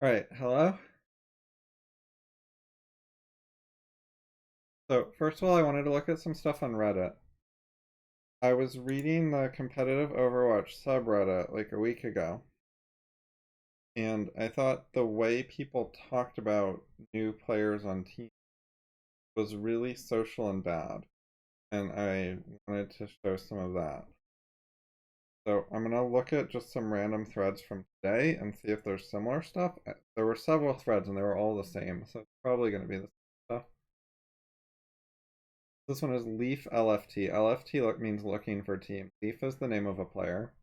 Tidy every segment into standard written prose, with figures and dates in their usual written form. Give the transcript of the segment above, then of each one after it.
Alright, hello? So, first of all, I wanted to look at some stuff on Reddit. I was reading the competitive Overwatch subreddit like a week ago, and I thought the way people talked about new players on teams was really social and bad, and I wanted to show some of that. So, I'm gonna look at just some random threads from today and see if there's similar stuff. There were several threads and they were all the same, so it's probably gonna be the same stuff. This one is Leaf LFT. LFT means looking for team. Leaf is the name of a player.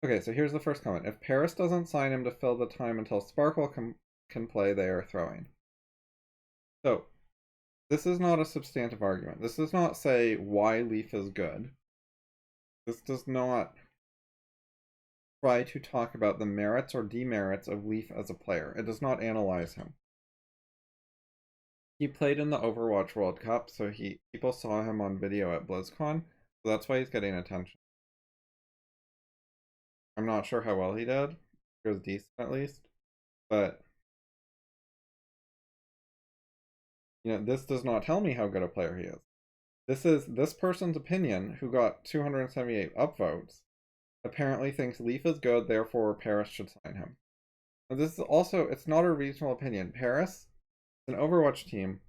Okay, so here's the first comment. If Paris doesn't sign him to fill the time until Sparkle can play, they are throwing. So, this is not a substantive argument. This does not say why Leaf is good. This does not try to talk about the merits or demerits of Leaf as a player. It does not analyze him. He played in the Overwatch World Cup, so people saw him on video at BlizzCon, so that's why he's getting attention. I'm not sure how well he did. He was decent at least. But this does not tell me how good a player he is. This is this person's opinion who got 278 upvotes. Apparently thinks Leaf is good, therefore Paris should sign him. Now, this is also, it's not a reasonable opinion. Paris is an Overwatch team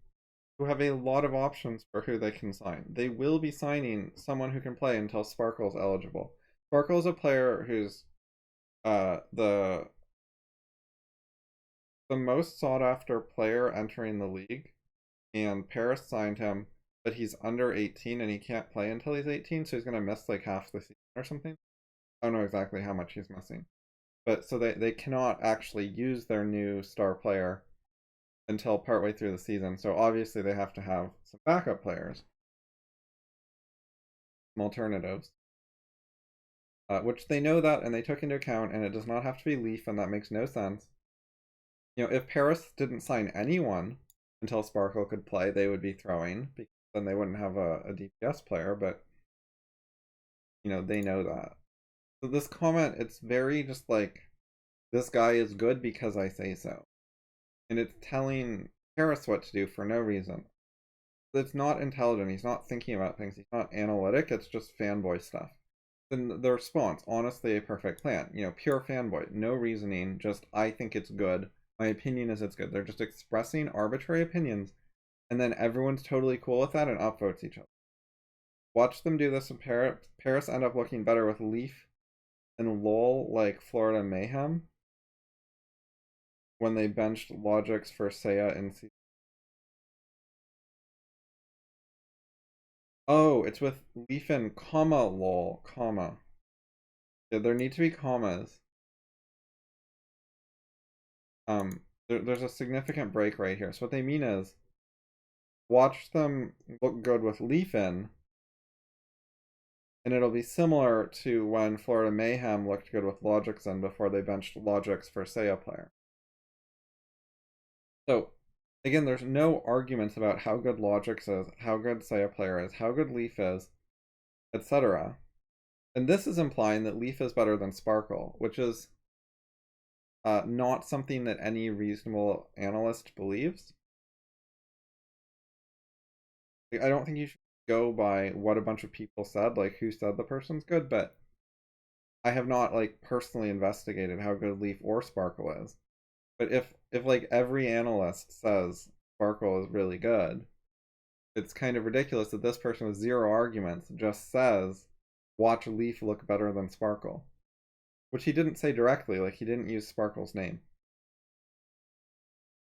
who have a lot of options for who they can sign. They will be signing someone who can play until Sparkle's eligible. Sparkle is a player who's the most sought after player entering the league, and Paris signed him, but he's under 18 and he can't play until he's 18, so he's gonna miss like half the season or something. I don't know exactly how much he's missing. But so they cannot actually use their new star player until partway through the season. So obviously they have to have some backup players, some alternatives. Which they know that and they took into account, and it does not have to be Leaf, and that makes no sense. If Paris didn't sign anyone until Sparkle could play, they would be throwing, because then they wouldn't have a DPS player, but they know that. So this comment, it's very just like, this guy is good because I say so. And it's telling Paris what to do for no reason. It's not intelligent, he's not thinking about things, he's not analytic, it's just fanboy stuff. Then the response, honestly a perfect plan. Pure fanboy, no reasoning, just I think it's good. My opinion is it's good. They're just expressing arbitrary opinions, and then everyone's totally cool with that and upvotes each other. Watch them do this, and Paris end up looking better with Leaf and LOL like Florida Mayhem when they benched Logix for Seiya in season. Oh, it's with Leaf and comma LOL, comma. Yeah, there need to be commas. There's a significant break right here. So what they mean is, watch them look good with Leaf in, and it'll be similar to when Florida Mayhem looked good with Logix in before they benched Logix for Seiya player. So, again, there's no arguments about how good Logix is, how good Seiya player is, how good Leaf is, etc. And this is implying that Leaf is better than Sparkle, which is not something that any reasonable analyst believes. I don't think you should go by what a bunch of people said, like who said the person's good, but I have not like personally investigated how good Leaf or Sparkle is. But if like every analyst says Sparkle is really good, it's kind of ridiculous that this person with zero arguments just says watch Leaf look better than Sparkle. Which he didn't say directly, like he didn't use Sparkle's name.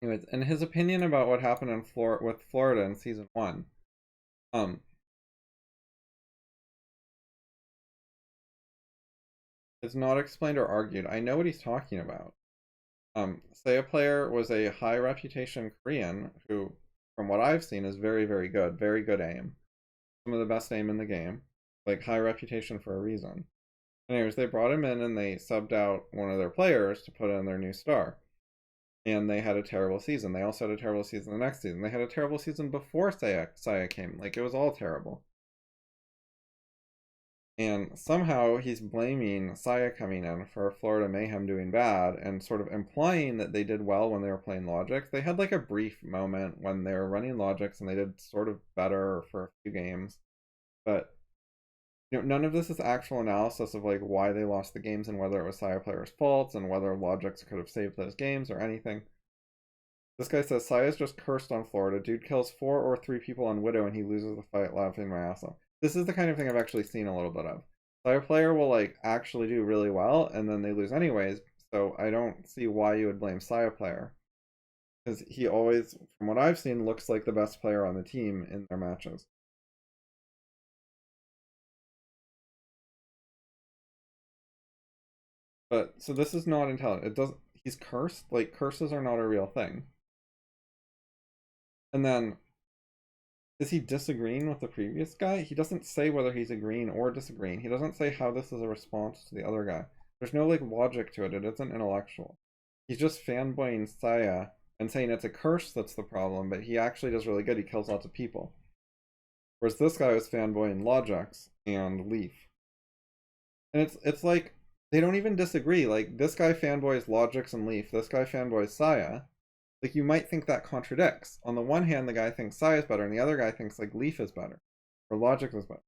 Anyways, and his opinion about what happened in with Florida in season 1. It's not explained or argued. I know what he's talking about. Seiya player was a high reputation Korean who, from what I've seen, is very, very good aim. Some of the best aim in the game. Like, high reputation for a reason. Anyways, they brought him in and they subbed out one of their players to put in their new star. And they had a terrible season. They also had a terrible season the next season. They had a terrible season before Seiya came. Like, it was all terrible. And somehow he's blaming Saya coming in for Florida Mayhem doing bad and sort of implying that they did well when they were playing Logics. They had like a brief moment when they were running Logics and they did sort of better for a few games. But none of this is actual analysis of like why they lost the games and whether it was Saya players' faults and whether Logics could have saved those games or anything. This guy says Saya's just cursed on Florida. Dude kills 4 or 3 people on Widow and he loses the fight laughing my ass off. This is the kind of thing I've actually seen a little bit of. Saya player will like actually do really well and then they lose anyways, so I don't see why you would blame Saya player. Because he always, from what I've seen, looks like the best player on the team in their matches. But so this is not intelligent. It doesn't. He's cursed. Like curses are not a real thing. And then, is he disagreeing with the previous guy? He doesn't say whether he's agreeing or disagreeing. He doesn't say how this is a response to the other guy. There's no like logic to it. It isn't intellectual. He's just fanboying Saya and saying it's a curse that's the problem, but he actually does really good. He kills lots of people. Whereas this guy was fanboying Logix and Leaf. And it's like they don't even disagree. Like this guy fanboys Logix and Leaf, this guy fanboys Saya. Like you might think that contradicts. On the one hand, the guy thinks Saya is better, and the other guy thinks like Leaf is better, or Logix is better.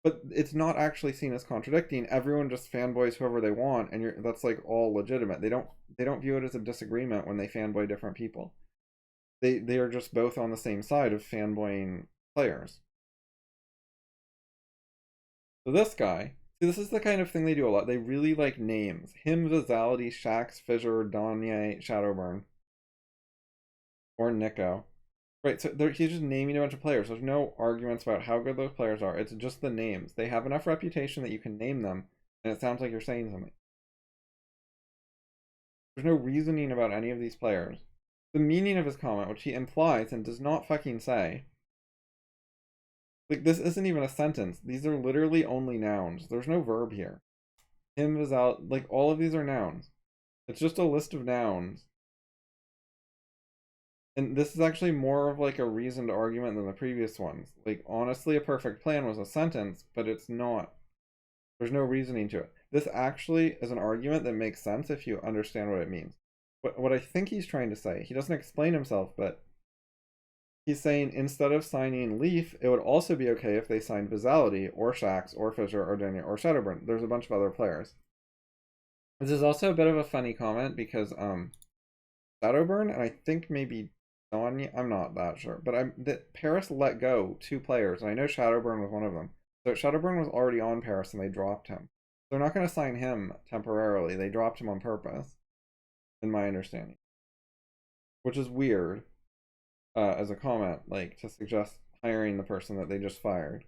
But it's not actually seen as contradicting. Everyone just fanboys whoever they want, and that's like all legitimate. They don't view it as a disagreement when they fanboy different people. They are just both on the same side of fanboying players. So this guy, see, this is the kind of thing they do a lot. They really like names. Him, Visality, Shax, Fissure, Donye, Shadowburn, or Nico. Right, so he's just naming a bunch of players. There's no arguments about how good those players are. It's just the names. They have enough reputation that you can name them, and it sounds like you're saying something. There's no reasoning about any of these players. The meaning of his comment, which he implies and does not fucking say, like, this isn't even a sentence. These are literally only nouns. There's no verb here. Him is out. Like, all of these are nouns. It's just a list of nouns. And this is actually more of like a reasoned argument than the previous ones. Like, honestly, a perfect plan was a sentence, but it's not. There's no reasoning to it. This actually is an argument that makes sense if you understand what it means. What I think he's trying to say, he doesn't explain himself, but he's saying instead of signing Leaf, it would also be okay if they signed Visality, or Shax, or Fissure, or Danya, or Shadowburn. There's a bunch of other players. This is also a bit of a funny comment because Shadowburn, and I think maybe Danya, I'm not that sure, but that Paris let go 2 players, and I know Shadowburn was one of them. So Shadowburn was already on Paris and they dropped him. They're not going to sign him temporarily. They dropped him on purpose, in my understanding. Which is weird as a comment, like to suggest hiring the person that they just fired.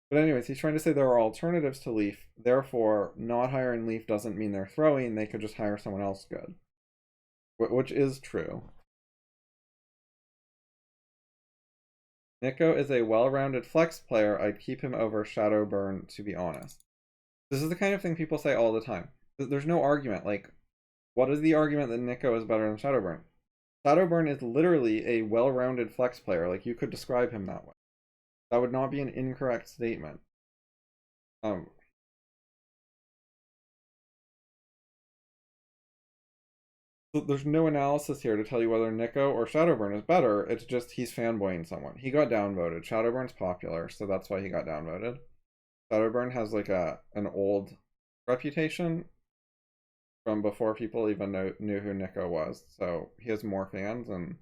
But anyways, he's trying to say there are alternatives to Leaf. Therefore, not hiring Leaf doesn't mean they're throwing. They could just hire someone else good. Which is true. Nico is a well-rounded flex player. I'd keep him over Shadowburn, to be honest. This is the kind of thing people say all the time. There's no argument. Like, what is the argument that Nico is better than Shadowburn? Shadowburn is literally a well-rounded flex player. Like, you could describe him that way. That would not be an incorrect statement. So there's no analysis here to tell you whether Nico or Shadowburn is better. It's just he's fanboying someone. He got downvoted. Shadowburn's popular, so that's why he got downvoted. Shadowburn has like an old reputation from before people even knew who Nico was, so he has more fans. And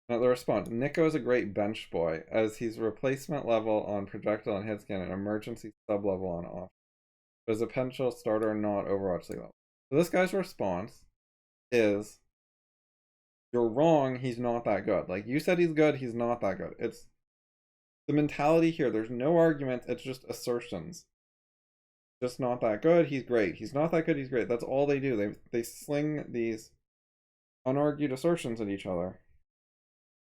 now the response: Nico is a great bench boy, as he's replacement level on projectile and hit scan and emergency sub level on off. But as a potential starter, not Overwatch League level. So this guy's response is, you're wrong, he's not that good. Like, you said he's good, he's not that good. It's the mentality here. There's no argument, it's just assertions. Just not that good, he's great. He's not that good, he's great. That's all they do. They sling these unargued assertions at each other.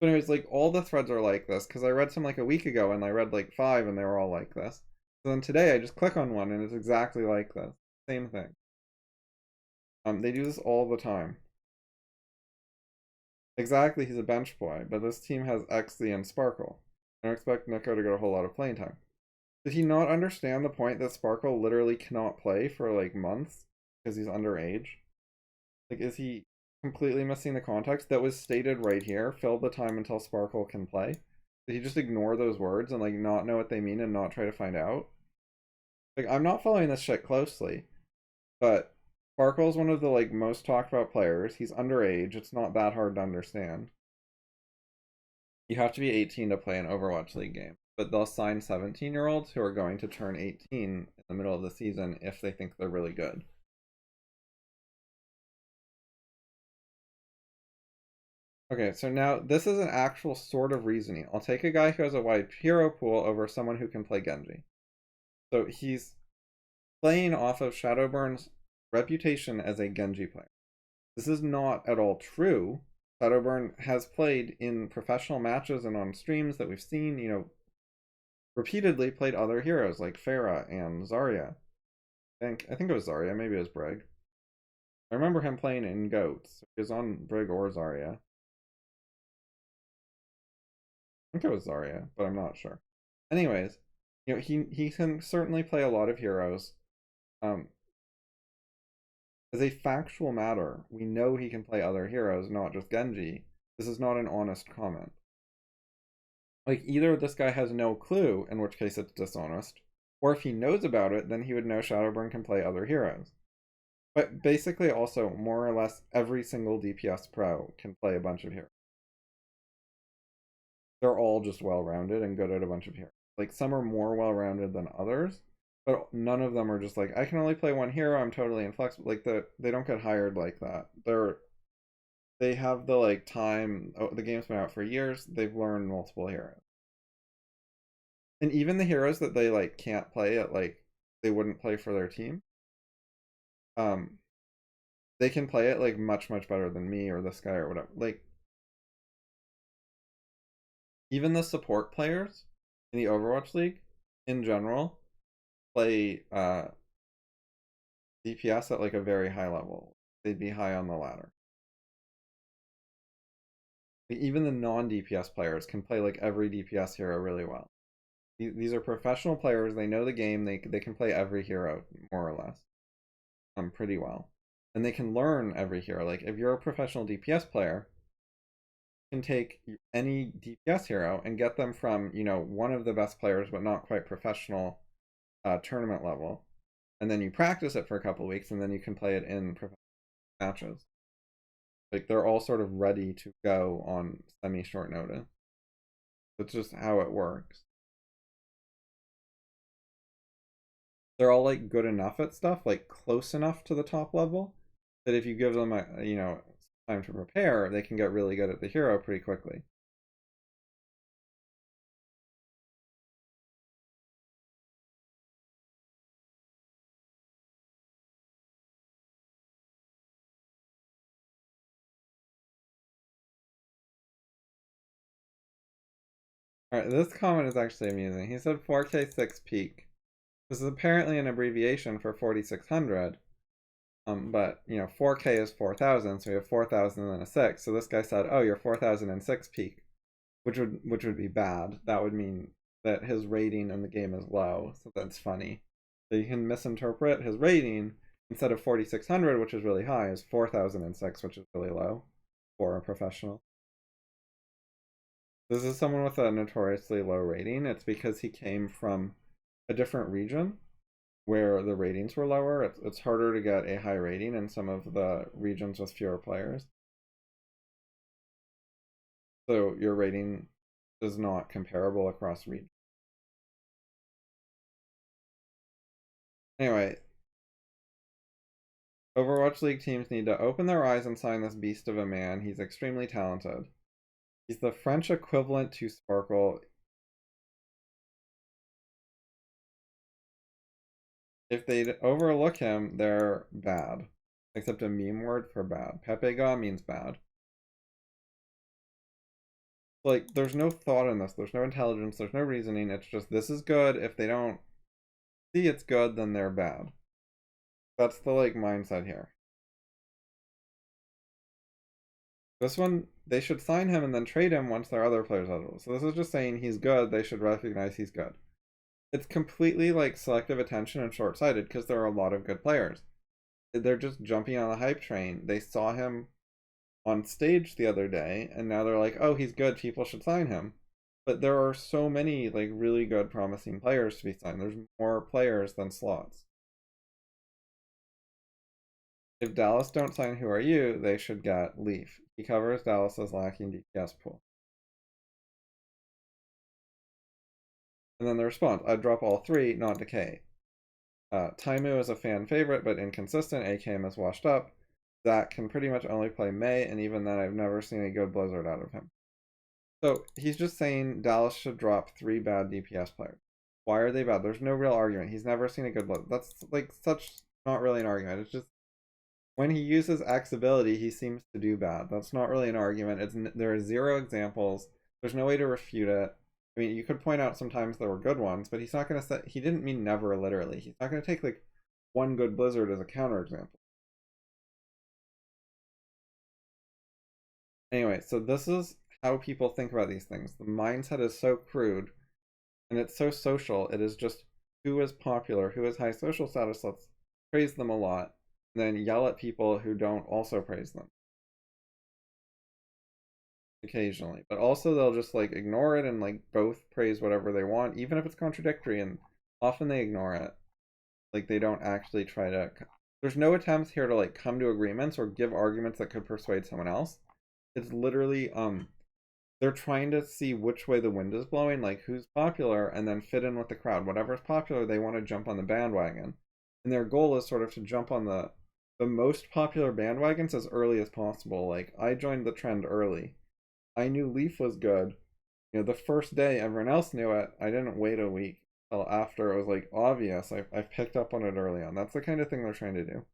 But anyways, like, all the threads are like this, because I read some like a week ago, and I read like 5, and they were all like this. So then today I just click on one, and it's exactly like this. Same thing. They do this all the time. Exactly, he's a bench boy, but this team has XZ and Sparkle. I don't expect Nico to get a whole lot of playing time. Did he not understand the point that Sparkle literally cannot play for like months because he's underage? Like, is he completely missing the context that was stated right here? Fill the time until Sparkle can play. Did he just ignore those words and like not know what they mean and not try to find out? Like, I'm not following this shit closely, but Sparkle's one of the like most talked about players. He's underage. It's not that hard to understand. You have to be 18 to play an Overwatch League game, but they'll sign 17-year-olds who are going to turn 18 in the middle of the season if they think they're really good. Okay, so now this is an actual sort of reasoning. I'll take a guy who has a wide hero pool over someone who can play Genji. So he's playing off of Shadowburn's reputation as a Genji player. This is not at all true. Shadowburn has played in professional matches and on streams that we've seen, repeatedly played other heroes like Pharah and Zarya. I think it was Zarya, maybe it was Brig. I remember him playing in Goats. He was on Brig or Zarya. I think it was Zarya, but I'm not sure. Anyways, he can certainly play a lot of heroes. As a factual matter, we know he can play other heroes, not just Genji. This is not an honest comment. Like, either this guy has no clue, in which case it's dishonest, or if he knows about it, then he would know Shadowburn can play other heroes. But basically, also, more or less every single DPS pro can play a bunch of heroes. They're all just well-rounded and good at a bunch of heroes. Like, some are more well-rounded than others, but none of them are just like, I can only play one hero, I'm totally inflexible. Like, they don't get hired like that. They have the like time. Oh, the game's been out for years. They've learned multiple heroes, and even the heroes that they like can't play at, like they wouldn't play for their team. Um, they can play it like much better than me or this guy or whatever. Like, even the support players in the Overwatch League in general play DPS at like a very high level. They'd be high on the ladder. Like, even the non-DPS players can play like every DPS hero really well. These are professional players. They know the game. They can play every hero more or less, pretty well, and they can learn every hero. Like, if you're a professional DPS player, you can take any DPS hero and get them from one of the best players, but not quite professional, tournament level, and then you practice it for a couple of weeks, and then you can play it in professional matches. Like, they're all sort of ready to go on semi-short notice. That's just how it works. They're all like good enough at stuff, like close enough to the top level, that if you give them a time to prepare, they can get really good at the hero pretty quickly. Alright, this comment is actually amusing. He said 4K6 peak. This is apparently an abbreviation for 4600. But 4K is 4000, so we have 4000 and then a 6. So this guy said, "Oh, you're 4006 peak," which would be bad. That would mean that his rating in the game is low. So that's funny. So you can misinterpret his rating. Instead of 4600, which is really high, is 4006, which is really low for a professional. This is someone with a notoriously low rating. It's because he came from a different region where the ratings were lower. It's harder to get a high rating in some of the regions with fewer players. So your rating is not comparable across regions. Anyway, Overwatch League teams need to open their eyes and sign this beast of a man. He's extremely talented. He's the French equivalent to Sparkle. If they overlook him, they're bad. Except a meme word for bad. Pepega means bad. Like, there's no thought in this. There's no intelligence. There's no reasoning. It's just, this is good. If they don't see it's good, then they're bad. That's the, like, mindset here. This one, they should sign him and then trade him once there are other players eligible. So this is just saying he's good, they should recognize he's good. It's completely like selective attention and short-sighted because there are a lot of good players. They're just jumping on the hype train. They saw him on stage the other day and now they're like, oh, he's good, people should sign him. But there are so many like really good promising players to be signed. There's more players than slots. If Dallas don't sign Who Are You, they should get Leaf. He covers Dallas's lacking DPS pool. And then the response, I'd drop all three, not Decay. Taimu is a fan favorite, but inconsistent. AKM is washed up. Zach can pretty much only play Mei, and even then I've never seen a good Blizzard out of him. So he's just saying Dallas should drop 3 bad DPS players. Why are they bad? There's no real argument. He's never seen a good Blizzard. That's like such not really an argument. It's just when he uses X ability, he seems to do bad. That's not really an argument. There are 0 examples. There's no way to refute it. I mean, you could point out sometimes there were good ones, but he's not going to say, he didn't mean never literally. He's not going to take like one good Blizzard as a counterexample. Anyway, so this is how people think about these things. The mindset is so crude and it's so social. It is just who is popular, who has high social status, let's praise them a lot, and then yell at people who don't also praise them. Occasionally, but also they'll just like ignore it and like both praise whatever they want, even if it's contradictory, and often they ignore it. Like they don't actually try to, there's no attempts here to like come to agreements or give arguments that could persuade someone else. It's literally they're trying to see which way the wind is blowing, like who's popular, and then fit in with the crowd. Whatever's popular, they want to jump on the bandwagon, and their goal is sort of to jump on the most popular bandwagons as early as possible. Like I joined the trend early. I knew Leaf was good. You know, the first day everyone else knew it. I didn't wait a week until after it was like obvious. I've picked up on it early on. That's the kind of thing they're trying to do.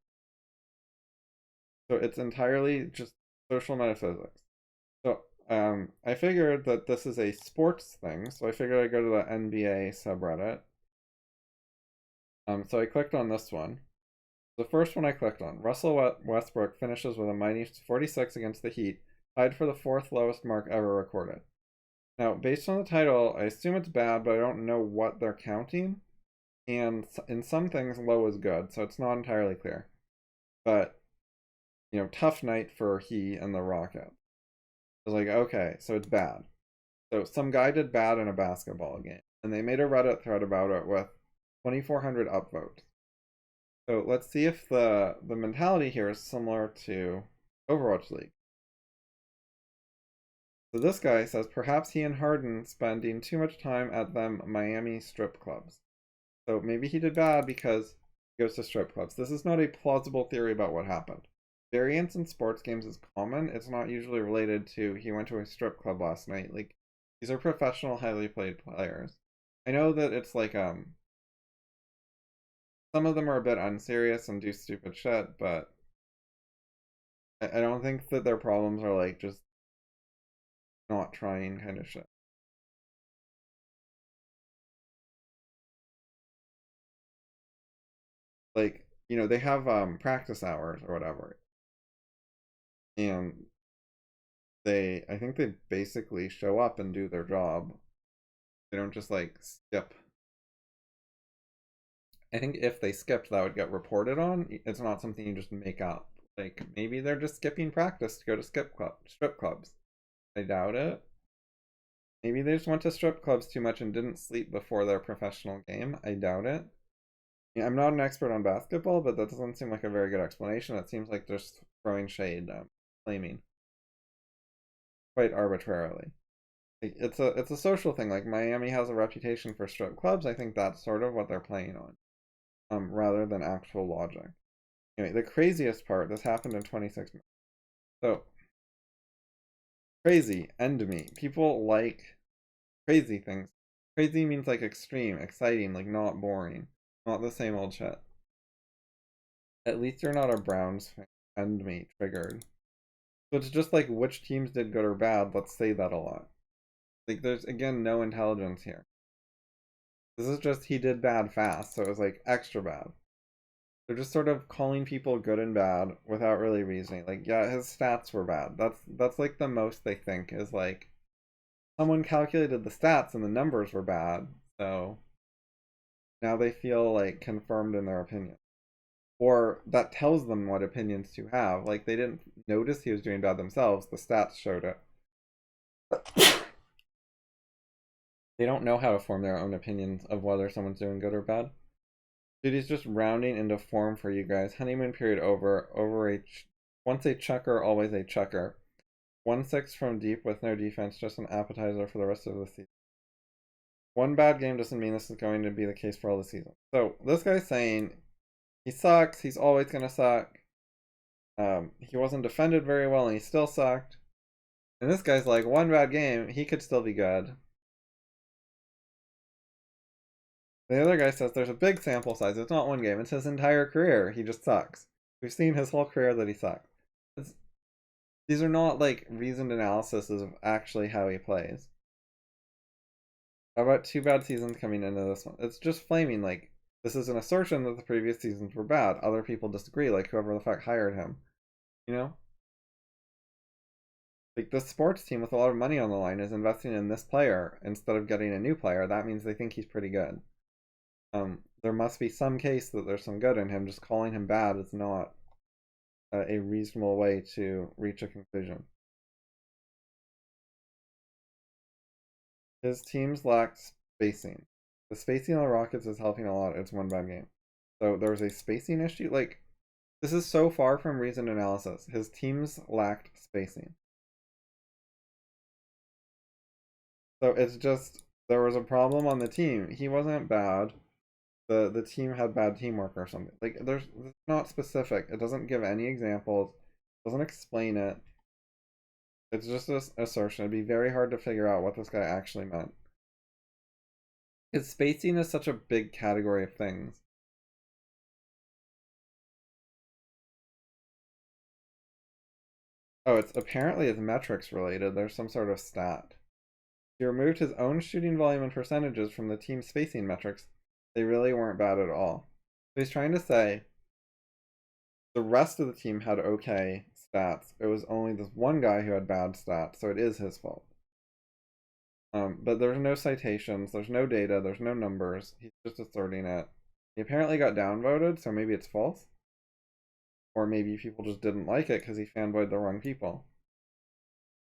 So it's entirely just social metaphysics. So I figured that this is a sports thing. So I figured I'd go to the NBA subreddit. So I clicked on this one. The first one I clicked on, Russell Westbrook finishes with a mighty 46 against the Heat, tied for the 4th lowest mark ever recorded. Now, based on the title, I assume it's bad, but I don't know what they're counting. And in some things, low is good, so it's not entirely clear. But, you know, tough night for he and the Rockets. I was like, okay, so it's bad. So some guy did bad in a basketball game, and they made a Reddit thread about it with 2,400 upvotes. So let's see if the mentality here is similar to Overwatch League. So this guy says perhaps he and Harden spending too much time at them Miami strip clubs. So maybe he did bad because he goes to strip clubs. This is not a plausible theory about what happened. Variance in sports games is common. It's not usually related to he went to a strip club last night. Like these are professional, highly played players. I know that it's like some of them are a bit unserious and do stupid shit, but I don't think that their problems are like just not trying kind of shit. Like, you know, they have practice hours or whatever. And I think they basically show up and do their job. They don't just like skip. I think if they skipped, that would get reported on. It's not something you just make up. Like maybe they're just skipping practice to go to strip clubs. I doubt it. Maybe they just went to strip clubs too much and didn't sleep before their professional game. I doubt it. Yeah, I'm not an expert on basketball, but that doesn't seem like a very good explanation. It seems like just throwing shade, claiming quite arbitrarily. It's a social thing. Like Miami has a reputation for strip clubs. I think that's sort of what they're playing on, rather than actual logic. Anyway, the craziest part. This happened in 26 minutes. So crazy, end me. People like crazy things. Crazy means like extreme, exciting, like not boring, not the same old shit. At least you're not a Browns fan. End me, triggered. So it's just like which teams did good or bad. Let's say that a lot. Like there's again no intelligence here. This is just he did bad fast, so it was like extra bad. They're just sort of calling people good and bad without really reasoning. Like, yeah, his stats were bad. That's like the most they think is like someone calculated the stats and the numbers were bad, so now they feel like confirmed in their opinion. Or that tells them what opinions to have. Like they didn't notice he was doing bad themselves, the stats showed it. They don't know how to form their own opinions of whether someone's doing good or bad. Dude, he's just rounding into form for you guys. Honeymoon period over. Once a chucker, always a chucker. 1-6 from deep with no defense, just an appetizer for the rest of the season. One bad game doesn't mean this is going to be the case for all the season. So this guy's saying he sucks, he's always gonna suck. He wasn't defended very well and he still sucked. And this guy's like, one bad game, he could still be good. The other guy says there's a big sample size. It's not one game. It's his entire career. He just sucks. We've seen his whole career that he sucks. These are not like reasoned analysis of actually how he plays. How about 2 bad seasons coming into this one? It's just flaming like this is an assertion that the previous seasons were bad. Other people disagree, like whoever the fuck hired him. You know? Like this sports team with a lot of money on the line is investing in this player instead of getting a new player. That means they think he's pretty good. There must be some case that there's some good in him. Just calling him bad is not a reasonable way to reach a conclusion. His teams lack spacing. The spacing on the Rockets is helping a lot. It's one bad game. So there's a spacing issue. Like, this is so far from reasoned analysis. His teams lacked spacing. So it's just, there was a problem on the team. He wasn't bad. The team had bad teamwork or something. Like, it's not specific. It doesn't give any examples. It doesn't explain it. It's just an assertion. It'd be very hard to figure out what this guy actually meant. Because spacing is such a big category of things. Oh, it's apparently it's metrics related. There's some sort of stat. He removed his own shooting volume and percentages from the team spacing metrics. They really weren't bad at all. So he's trying to say the rest of the team had okay stats. It was only this one guy who had bad stats, so it is his fault. But there's no citations, there's no data, there's no numbers. He's just asserting it. He apparently got downvoted, so maybe it's false. Or maybe people just didn't like it because he fanboyed the wrong people.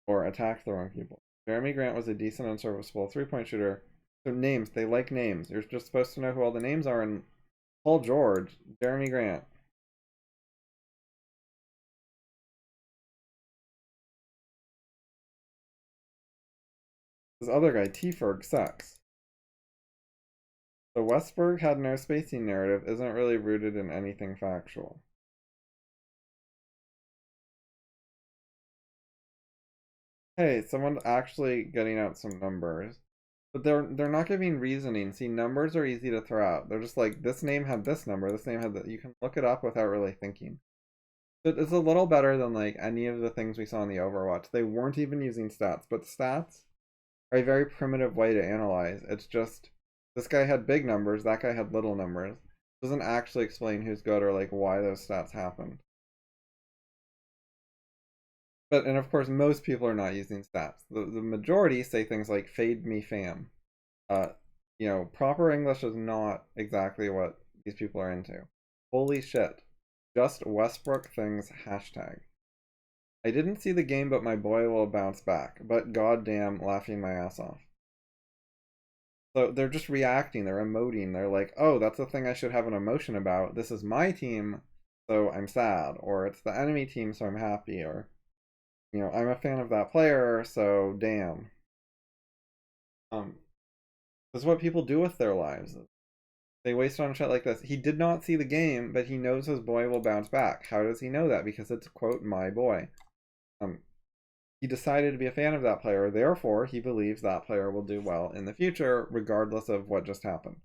Or attacked the wrong people. Jeremy Grant was a decent and serviceable three-point shooter. So names, they like names. You're just supposed to know who all the names are. And Paul George, Jeremy Grant. This other guy, T-Ferg, sucks. The Westberg had no spacing narrative isn't really rooted in anything factual. Hey, someone's actually getting out some numbers. But they're not giving reasoning. See, numbers are easy to throw out. They're just like, this name had this number, this name had that. You can look it up without really thinking. So it's a little better than like any of the things we saw in the Overwatch. They weren't even using stats, but stats are a very primitive way to analyze. It's just, this guy had big numbers, that guy had little numbers. It doesn't actually explain who's good or like why those stats happened. But, and of course, most people are not using stats. The majority say things like, fade me fam. You know, proper English is not exactly what these people are into. Holy shit. Just Westbrook things hashtag. I didn't see the game, but my boy will bounce back. But goddamn, laughing my ass off. So they're just reacting, they're emoting. They're like, oh, that's the thing I should have an emotion about. This is my team, so I'm sad. Or it's the enemy team, so I'm happy. Or, you know, I'm a fan of that player, so damn. This is what people do with their lives. They waste on shit like this. He did not see the game, but he knows his boy will bounce back. How does he know that? Because it's, quote, my boy. He decided to be a fan of that player, therefore he believes that player will do well in the future, regardless of what just happened.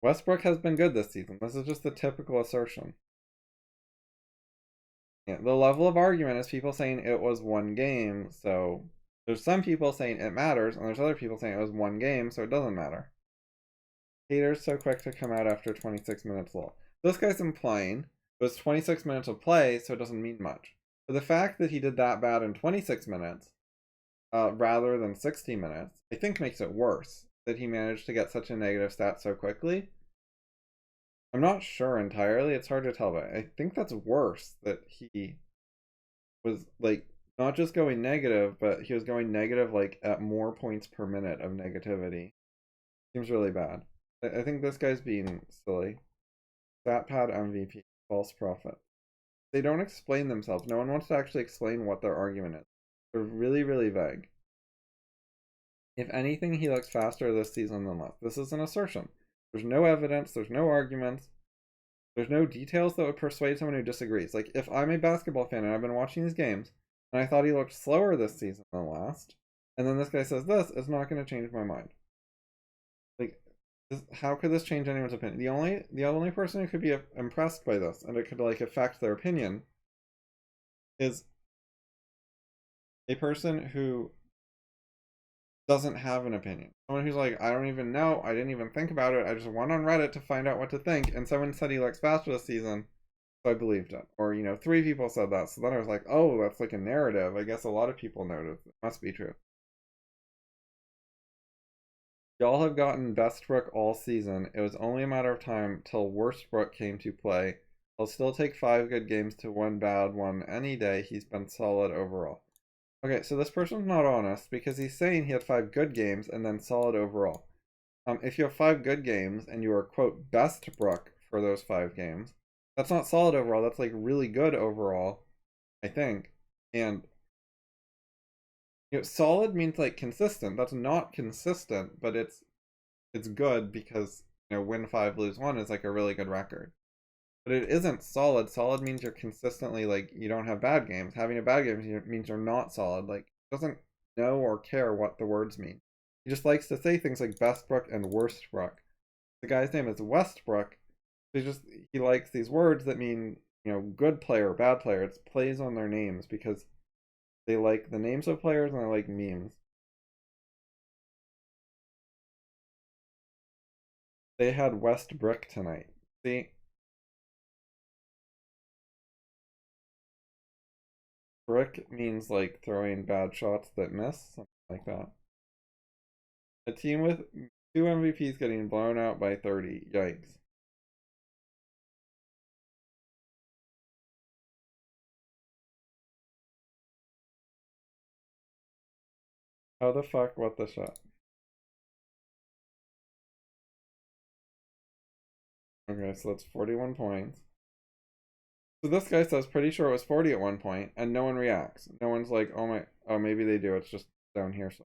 Westbrook has been good this season. This is just the typical assertion. Yeah, the level of argument is people saying it was one game, so there's some people saying it matters, and there's other people saying it was one game, so it doesn't matter. Haters so quick to come out after 26 minutes lol. This guy's implying it was 26 minutes of play, so it doesn't mean much. But the fact that he did that bad in 26 minutes, rather than 60 minutes, I think makes it worse that he managed to get such a negative stat so quickly. I'm not sure entirely, it's hard to tell, but I think that's worse that he was like not just going negative, but he was going negative like at more points per minute of negativity. Seems really bad. I think this guy's being silly. StatPad MVP, false prophet. They don't explain themselves. No one wants to actually explain what their argument is. They're really, really vague. If anything, he looks faster this season than last. This is an assertion. There's no evidence, there's no arguments, there's no details that would persuade someone who disagrees. Like, if I'm a basketball fan and I've been watching these games, and I thought he looked slower this season than last, and then this guy says this, it's not going to change my mind. Like, how could this change anyone's opinion? The only person who could be impressed by this, and it could, like, affect their opinion, is a person who doesn't have an opinion. Someone who's like, I don't even know, I didn't even think about it, I just went on Reddit to find out what to think, and someone said he looks faster this season, so I believed it. Or, 3 people said that, so then I was like, oh, that's like a narrative. I guess a lot of people noticed. It must be true. Y'all have gotten Bestbrook all season. It was only a matter of time till Worstbrook came to play. He'll still take 5 good games to 1 bad one any day. He's been solid overall. Okay, so this person's not honest because he's saying he had 5 good games and then solid overall. If you have 5 good games and you are, quote, Bestbrook for those 5 games, that's not solid overall. That's like really good overall, I think. And solid means like consistent. That's not consistent, but it's good because win 5, lose 1 is like a really good record. But it isn't solid. Solid means you're consistently, like, you don't have bad games. Having a bad game means you're not solid. Like, doesn't know or care what the words mean. He just likes to say things like Bestbrook and Worstbrook. The guy's name is Westbrook. He likes these words that mean, good player, bad player. It's plays on their names because they like the names of players and they like memes. They had Westbrook tonight. See? Brick means like throwing bad shots that miss, something like that. A team with 2 MVPs getting blown out by 30. Yikes. How the fuck? What the shot? Okay, so that's 41 points. So this guy says pretty sure it was 40 at one point, and no one reacts. No one's like, oh maybe they do. It's just down here. So.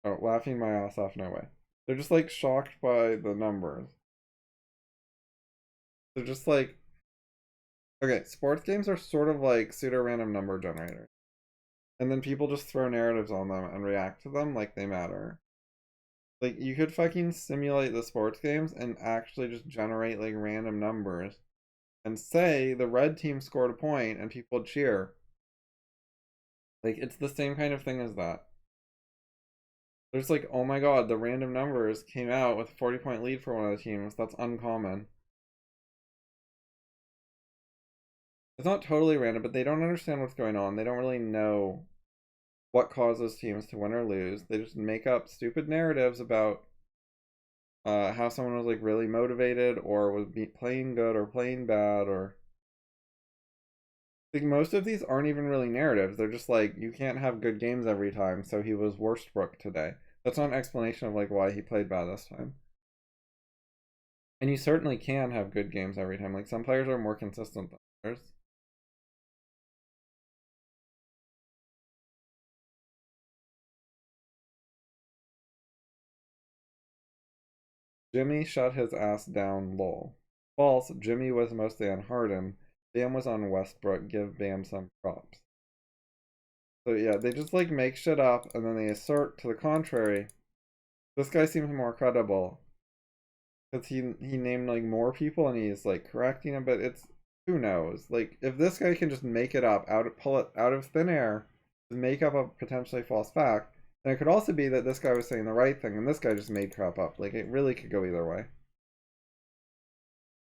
Oh, laughing my ass off, no way. They're just like shocked by the numbers. They're just like, okay, sports games are sort of like pseudo-random number generators. And then people just throw narratives on them and react to them like they matter. Like, you could fucking simulate the sports games and actually just generate like random numbers and say the red team scored a point and people cheer. Like, it's the same kind of thing as that. There's like, oh my god, the random numbers came out with a 40-point lead for one of the teams. That's uncommon. It's not totally random, but they don't understand what's going on. They don't really know what causes teams to win or lose. They just make up stupid narratives about how someone was like really motivated or was playing good or playing bad, or like most of these aren't even really narratives. They're just like, you can't have good games every time, so he was Worstbrook today. That's not an explanation of like why he played bad this time. And you certainly can have good games every time. Like, some players are more consistent than others. Jimmy shut his ass down, lol. False, Jimmy was mostly on Harden. Bam was on Westbrook. Give Bam some props. So yeah, they just like make shit up and then they assert to the contrary. This guy seems more credible. Because he named like more people and he's like correcting him, but it's, who knows? Like, if this guy can just make it up, pull it out of thin air, make up a potentially false fact, And it could also be that this guy was saying the right thing and this guy just made crap up. Like, it really could go either way.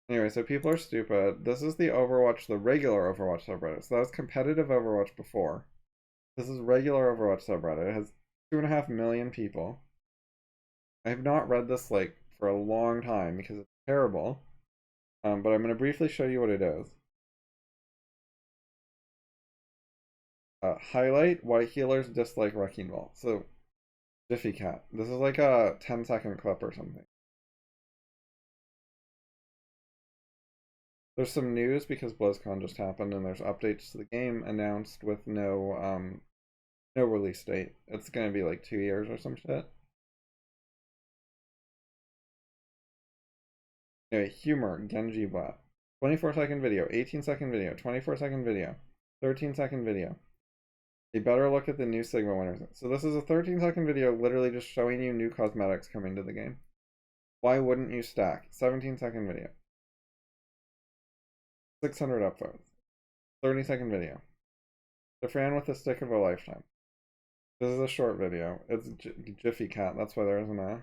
Anyway, so people are stupid. This is the Overwatch, the regular Overwatch subreddit. So that was competitive Overwatch before. This is regular Overwatch subreddit. It has 2.5 million people. I have not read this, like, for a long time because it's terrible. But I'm going to briefly show you what it is. Highlight why healers dislike Wrecking Ball. So, Jiffy Cat. This is like a 10-second clip or something. There's some news because BlizzCon just happened and there's updates to the game announced with no release date. It's gonna be like 2 years or some shit. Anyway, humor, Genji bot. 24-second video, 18-second video, 24-second video, 13-second video. You better look at the new Sigma winners. So this is a 13-second video literally just showing you new cosmetics coming to the game. Why wouldn't you stack? 17-second video. 600 upvotes. 30-second video. The Fran with the stick of a lifetime. This is a short video. It's Jiffy Cat, that's why there isn't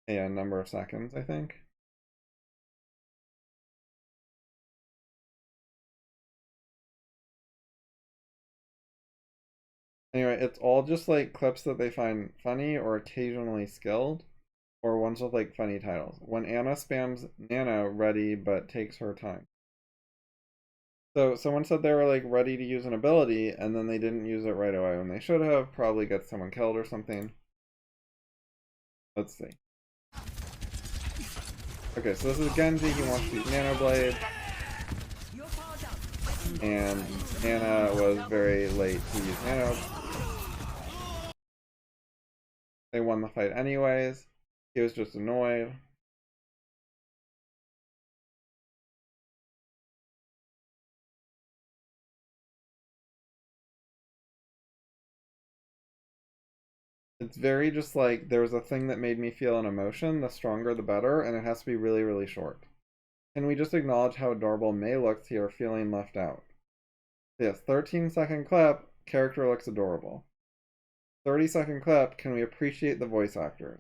a number of seconds, I think. Anyway, it's all just like clips that they find funny or occasionally skilled, or ones with like funny titles. When Anna spams Nana ready but takes her time. So someone said they were like ready to use an ability and then they didn't use it right away when they should have, probably get someone killed or something. Let's see. Okay, so this is Genji, he wants to use Nano Blade. And Anna was very late to use Nano. They won the fight anyways. He was just annoyed. It's very just like, there was a thing that made me feel an emotion, the stronger the better, and it has to be really, really short. Can we just acknowledge how adorable Mei looks here, feeling left out? Yes, 13-second clip, character looks adorable. 30-second clip, can we appreciate the voice actors?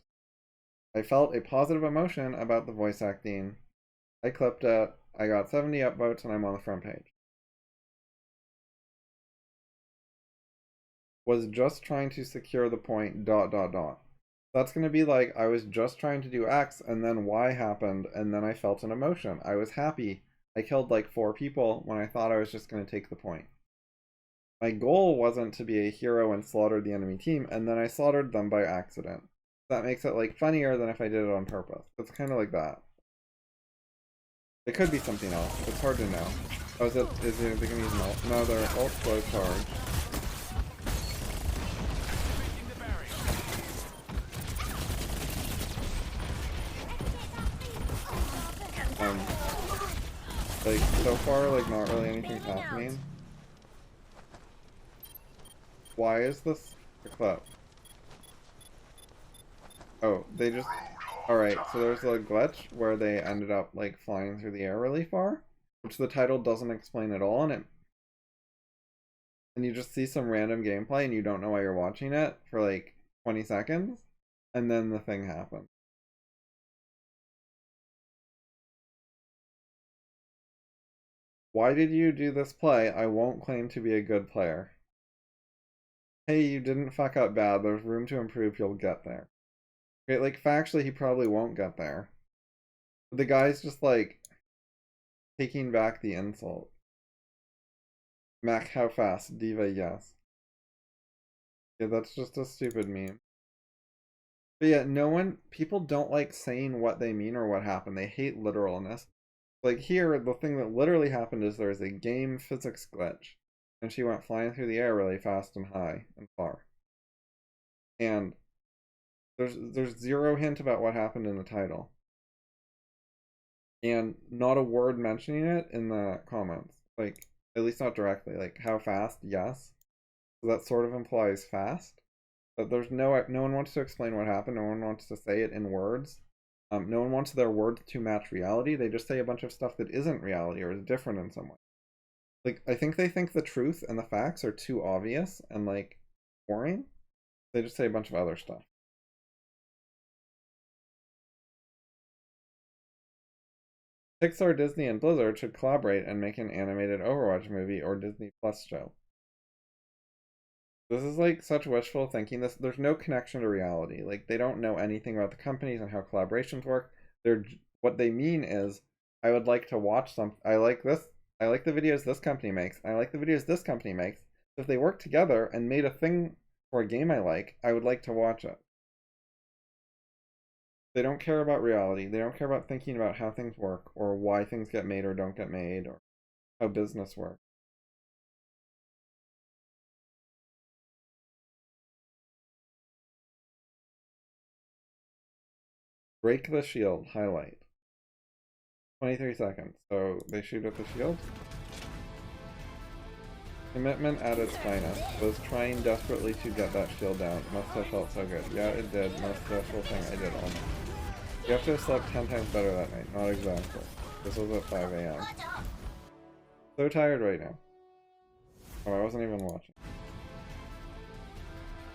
I felt a positive emotion about the voice acting. I clipped it, I got 70 upvotes, and I'm on the front page. Was just trying to secure the point, ... That's going to be like, I was just trying to do X, and then Y happened, and then I felt an emotion. I was happy. I killed like 4 people when I thought I was just going to take the point. My goal wasn't to be a hero and slaughter the enemy team, and then I slaughtered them by accident. That makes it like funnier than if I did it on purpose. It's kind of like that. It could be something else. It's hard to know. Oh, is it going to use an ult? No, their ult slow charge. Like, so far, like, not really anything's happening. Why is this a clip? Oh, they just... Alright, so there's a glitch where they ended up, like, flying through the air really far, which the title doesn't explain at all, and you just see some random gameplay and you don't know why you're watching it for, like, 20 seconds, and then the thing happens. Why did you do this play? I won't claim to be a good player. Hey, you didn't fuck up bad. There's room to improve. You'll get there. Okay, like, factually, he probably won't get there. But the guy's just, like, taking back the insult. Mac, how fast? Diva, yes. Yeah, that's just a stupid meme. But yeah, people don't like saying what they mean or what happened. They hate literalness. Like here, the thing that literally happened is there's a game physics glitch, and she went flying through the air really fast and high and far. And there's zero hint about what happened in the title, and not a word mentioning it in the comments. Like, at least not directly. Like, how fast? Yes. So that sort of implies fast. But there's no one wants to explain what happened. No one wants to say it in words. No one wants their words to match reality. They just say a bunch of stuff that isn't reality or is different in some way. Like, I think they think the truth and the facts are too obvious and, like, boring. They just say a bunch of other stuff. Pixar, Disney, and Blizzard should collaborate and make an animated Overwatch movie or Disney Plus show. This is like such wishful thinking. There's no connection to reality. Like, they don't know anything about the companies and how collaborations work. What they mean is, I would like to watch some. I like this. I like the videos this company makes. I like the videos this company makes. So if they work together and made a thing for a game I would like to watch it. They don't care about reality. They don't care about thinking about how things work or why things get made or don't get made or how business works. Break the shield, highlight. 23 seconds. So they shoot at the shield. Commitment at its finest. Was trying desperately to get that shield down. Must have felt so good. Yeah, it did. Most stressful thing I did almost. You have to have slept 10 times better that night. Not exactly. This was at 5 a.m. So tired right now. Oh, I wasn't even watching.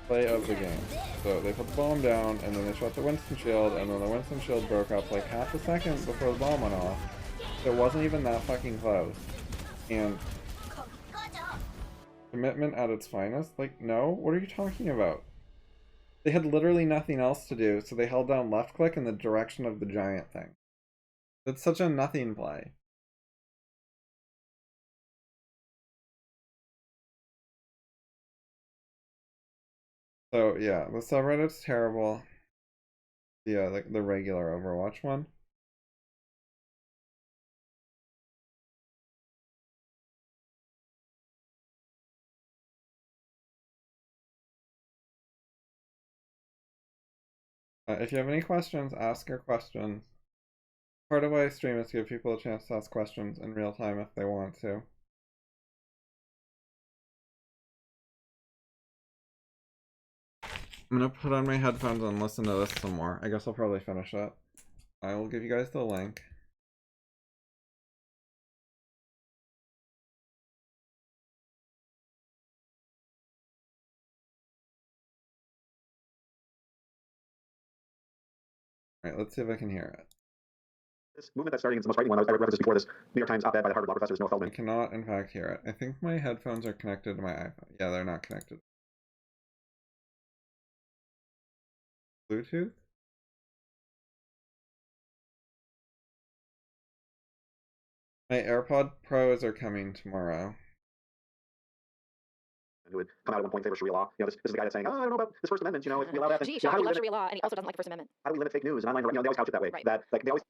Play of the game. So they put the bomb down, and then they shot the Winston shield, and then the Winston shield broke up like half a second before the bomb went off. So it wasn't even that fucking close. And commitment at its finest? Like, no? What are you talking about? They had literally nothing else to do, so they held down left click in the direction of the giant thing. That's such a nothing play. So yeah, the subreddit's terrible. Yeah, like the regular Overwatch one. If you have any questions, ask your questions. Part of why I stream is to give people a chance to ask questions in real time if they want to. I'm gonna put on my headphones and listen to this some more. I guess I'll probably finish it. I will give you guys the link. Alright, let's see if I can hear it. This movement that's starting is the most frightening one. I read this before, this New York Times op-ed by the Harvard law professor Noah Feldman. I cannot, in fact, hear it. I think my headphones are connected to my iPhone. Yeah, they're not connected. Bluetooth? My AirPod Pros are coming tomorrow. Who would come out at one point in favor of Sharia law. This is the guy that's saying, oh, I don't know about this First Amendment. If we allow that, then Gee, Shock, he loves Sharia law, and he also doesn't like the First Amendment. How do we limit fake news and online? They always couch it that way. Right. That like they always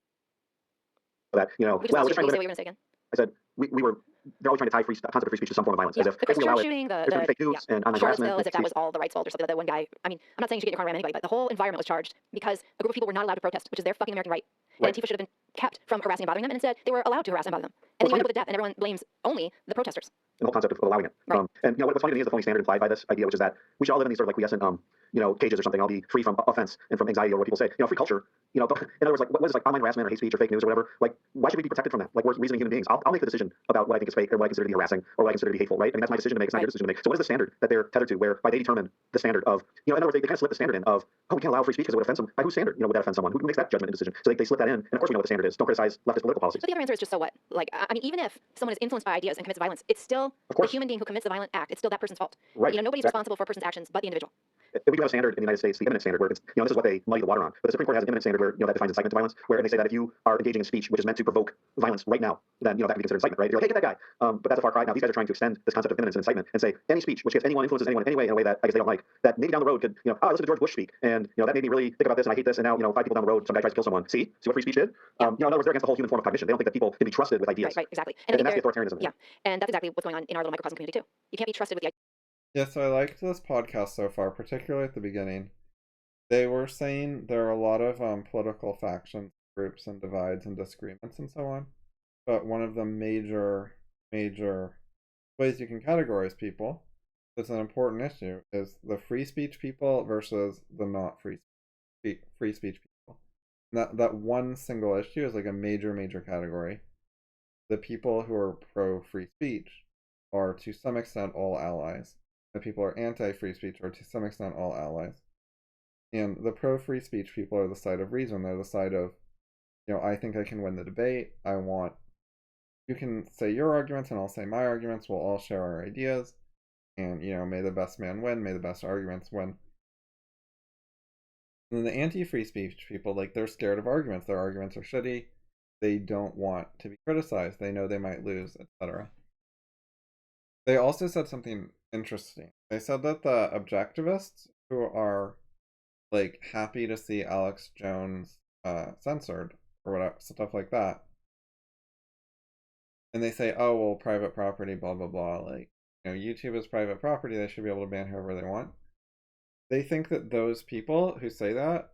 that well, we're just trying to limit. What were you going to say again? I said we were. They're always trying to tie concept of free speech to some form of violence. Yeah. As if the Christian we allow shooting, the fake news and online harassment. As if that was all the right's fault or something. That one guy. I mean, I'm not saying you should get your car around anybody, but the whole environment was charged because a group of people were not allowed to protest, which is their fucking American right. And Antifa should have been kept from harassing and bothering them, and instead they were allowed to harass and bother them. And then you end up with a death, and everyone blames only the protesters. And the whole concept of allowing it. Right. And what's funny to me is the phony standard implied by this idea, which is that we should all live in these sort of like quiescent, cages or something. I'll be free from offense and from anxiety or what people say. Free culture. In other words, like what is like online harassment or hate speech or fake news or whatever? Like, why should we be protected from that? Like, we're reasoning human beings. I'll make the decision about what I think is fake or what I consider to be harassing or what I consider to be hateful, right? I mean, that's my decision to make. It's not your decision to make. So what is the standard that they're tethered to, whereby they determine the standard of, in other words, they kind of slip the standard in of, oh, we can't allow free speech because it would offend someone. By whose standard? Would that offend someone? Who makes that judgment and decision? So they slip that in, and of course we know what the standard is. Don't criticize leftist political policies. But the other answer is just so what? Like, I mean, even if someone is influenced by ideas and commits violence, it's still the human being who commits the violent act. It's still that person's fault. Right. Nobody's responsible for a person's actions but the individual. If we do have a standard in the United States, the imminent standard, where it's, this is what they muddy the water on. But the Supreme Court has an imminent standard where, that defines incitement to violence, where they say that if you are engaging in speech which is meant to provoke violence right now, then, that can be considered incitement, right? They're like, hey, get that guy. But that's a far cry. Now, these guys are trying to extend this concept of imminence and incitement and say any speech which gets anyone influences anyone in any way in a way that I guess they don't like, that maybe down the road could, I listen to George Bush speak, and, that made me really think about this, and I hate this, and now, 5 people down the road, some guy tries to kill someone. See what free speech did? In other words, they're against the whole human form of cognition. They don't think that people can be trusted with ideas. Right, exactly. And that's the authoritarianism. Yeah, and that's exactly what's going on in our little microcosm community, too. You can't be trusted with the ideas. Yeah, so I liked this podcast so far, particularly at the beginning. They were saying there are a lot of political factions, groups, and divides and disagreements and so on. But one of the major ways you can categorize people, that's an important issue, is the free speech people versus the not free speech people. And that one single issue is like a major category. The people who are pro free speech are to some extent all allies. that people are anti-free speech are to some extent all allies. And the pro-free speech people are the side of reason. They're the side of, I think I can win the debate. You can say your arguments and I'll say my arguments. We'll all share our ideas. And, may the best man win. May the best arguments win. And then the anti-free speech people, they're scared of arguments. Their arguments are shitty. They don't want to be criticized. They know they might lose, etc. They also said something interesting. They said that the objectivists who are happy to see Alex Jones censored or whatever, stuff like that, and they say, oh well, private property, blah blah blah, YouTube is private property, they should be able to ban whoever they want. They think that those people who say that,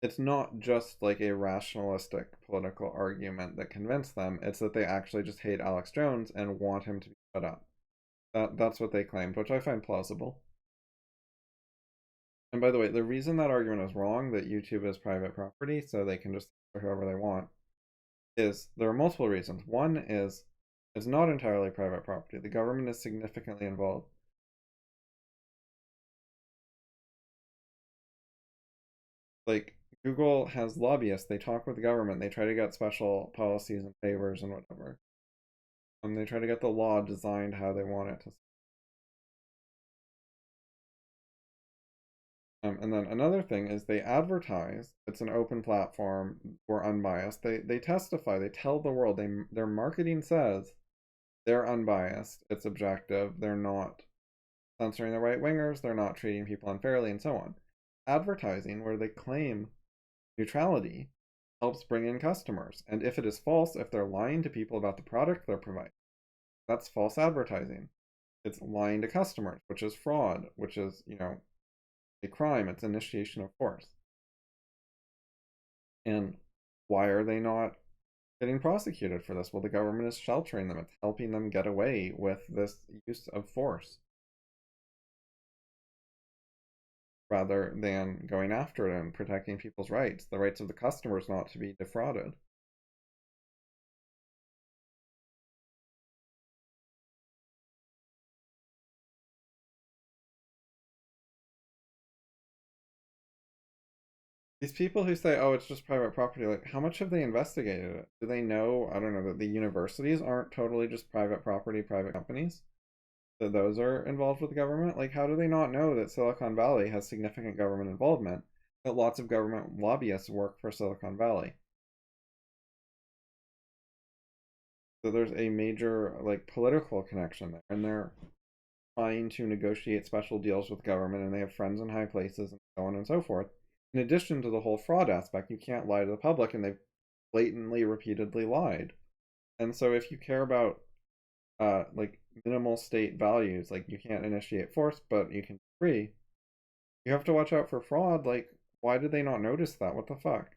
it's not just a rationalistic political argument that convinced them, it's that they actually just hate Alex Jones and want him to be shut up. That's what they claimed, which I find plausible. And by the way, the reason that argument is wrong, that YouTube is private property, so they can just censor whoever they want, is there are multiple reasons. One is it's not entirely private property. The government is significantly involved. Google has lobbyists. They talk with the government. They try to get special policies and favors and whatever. And they try to get the law designed how they want it to. And then another thing is they advertise. It's an open platform. We're unbiased. They testify. They tell the world. Their marketing says they're unbiased. It's objective. They're not censoring the right-wingers. They're not treating people unfairly, and so on. Advertising, where they claim neutrality, helps bring in customers. And if it is false, if they're lying to people about the product they're providing, that's false advertising. It's lying to customers, which is fraud, which is, a crime. It's initiation of force. And why are they not getting prosecuted for this? Well, the government is sheltering them. It's helping them get away with this use of force, rather than going after it and protecting people's rights, the rights of the customers not to be defrauded. These people who say, oh, it's just private property, how much have they investigated it? Do they know, I don't know, that the universities aren't totally just private property, private companies? That those are involved with the government? How do they not know that Silicon Valley has significant government involvement? That lots of government lobbyists work for Silicon Valley? So there's a major, political connection there. And they're trying to negotiate special deals with government, and they have friends in high places, and so on and so forth. In addition to the whole fraud aspect, you can't lie to the public, and they've blatantly, repeatedly lied. And so if you care about, minimal state values, you can't initiate force, but you can be free, you have to watch out for fraud. Why did they not notice that? What the fuck?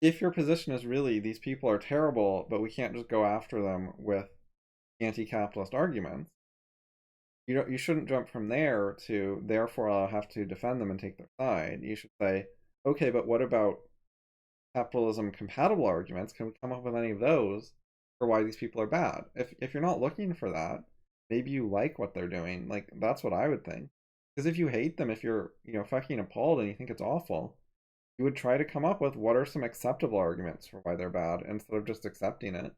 If your position is really, these people are terrible, but we can't just go after them with anti-capitalist arguments, you shouldn't jump from there to, therefore I'll have to defend them and take their side. You should say, okay, but what about capitalism compatible arguments? Can we come up with any of those for why these people are bad? If you're not looking for that, maybe you like what they're doing. That's what I would think. Because if you hate them, if you're fucking appalled and you think it's awful, you would try to come up with what are some acceptable arguments for why they're bad instead of just accepting it.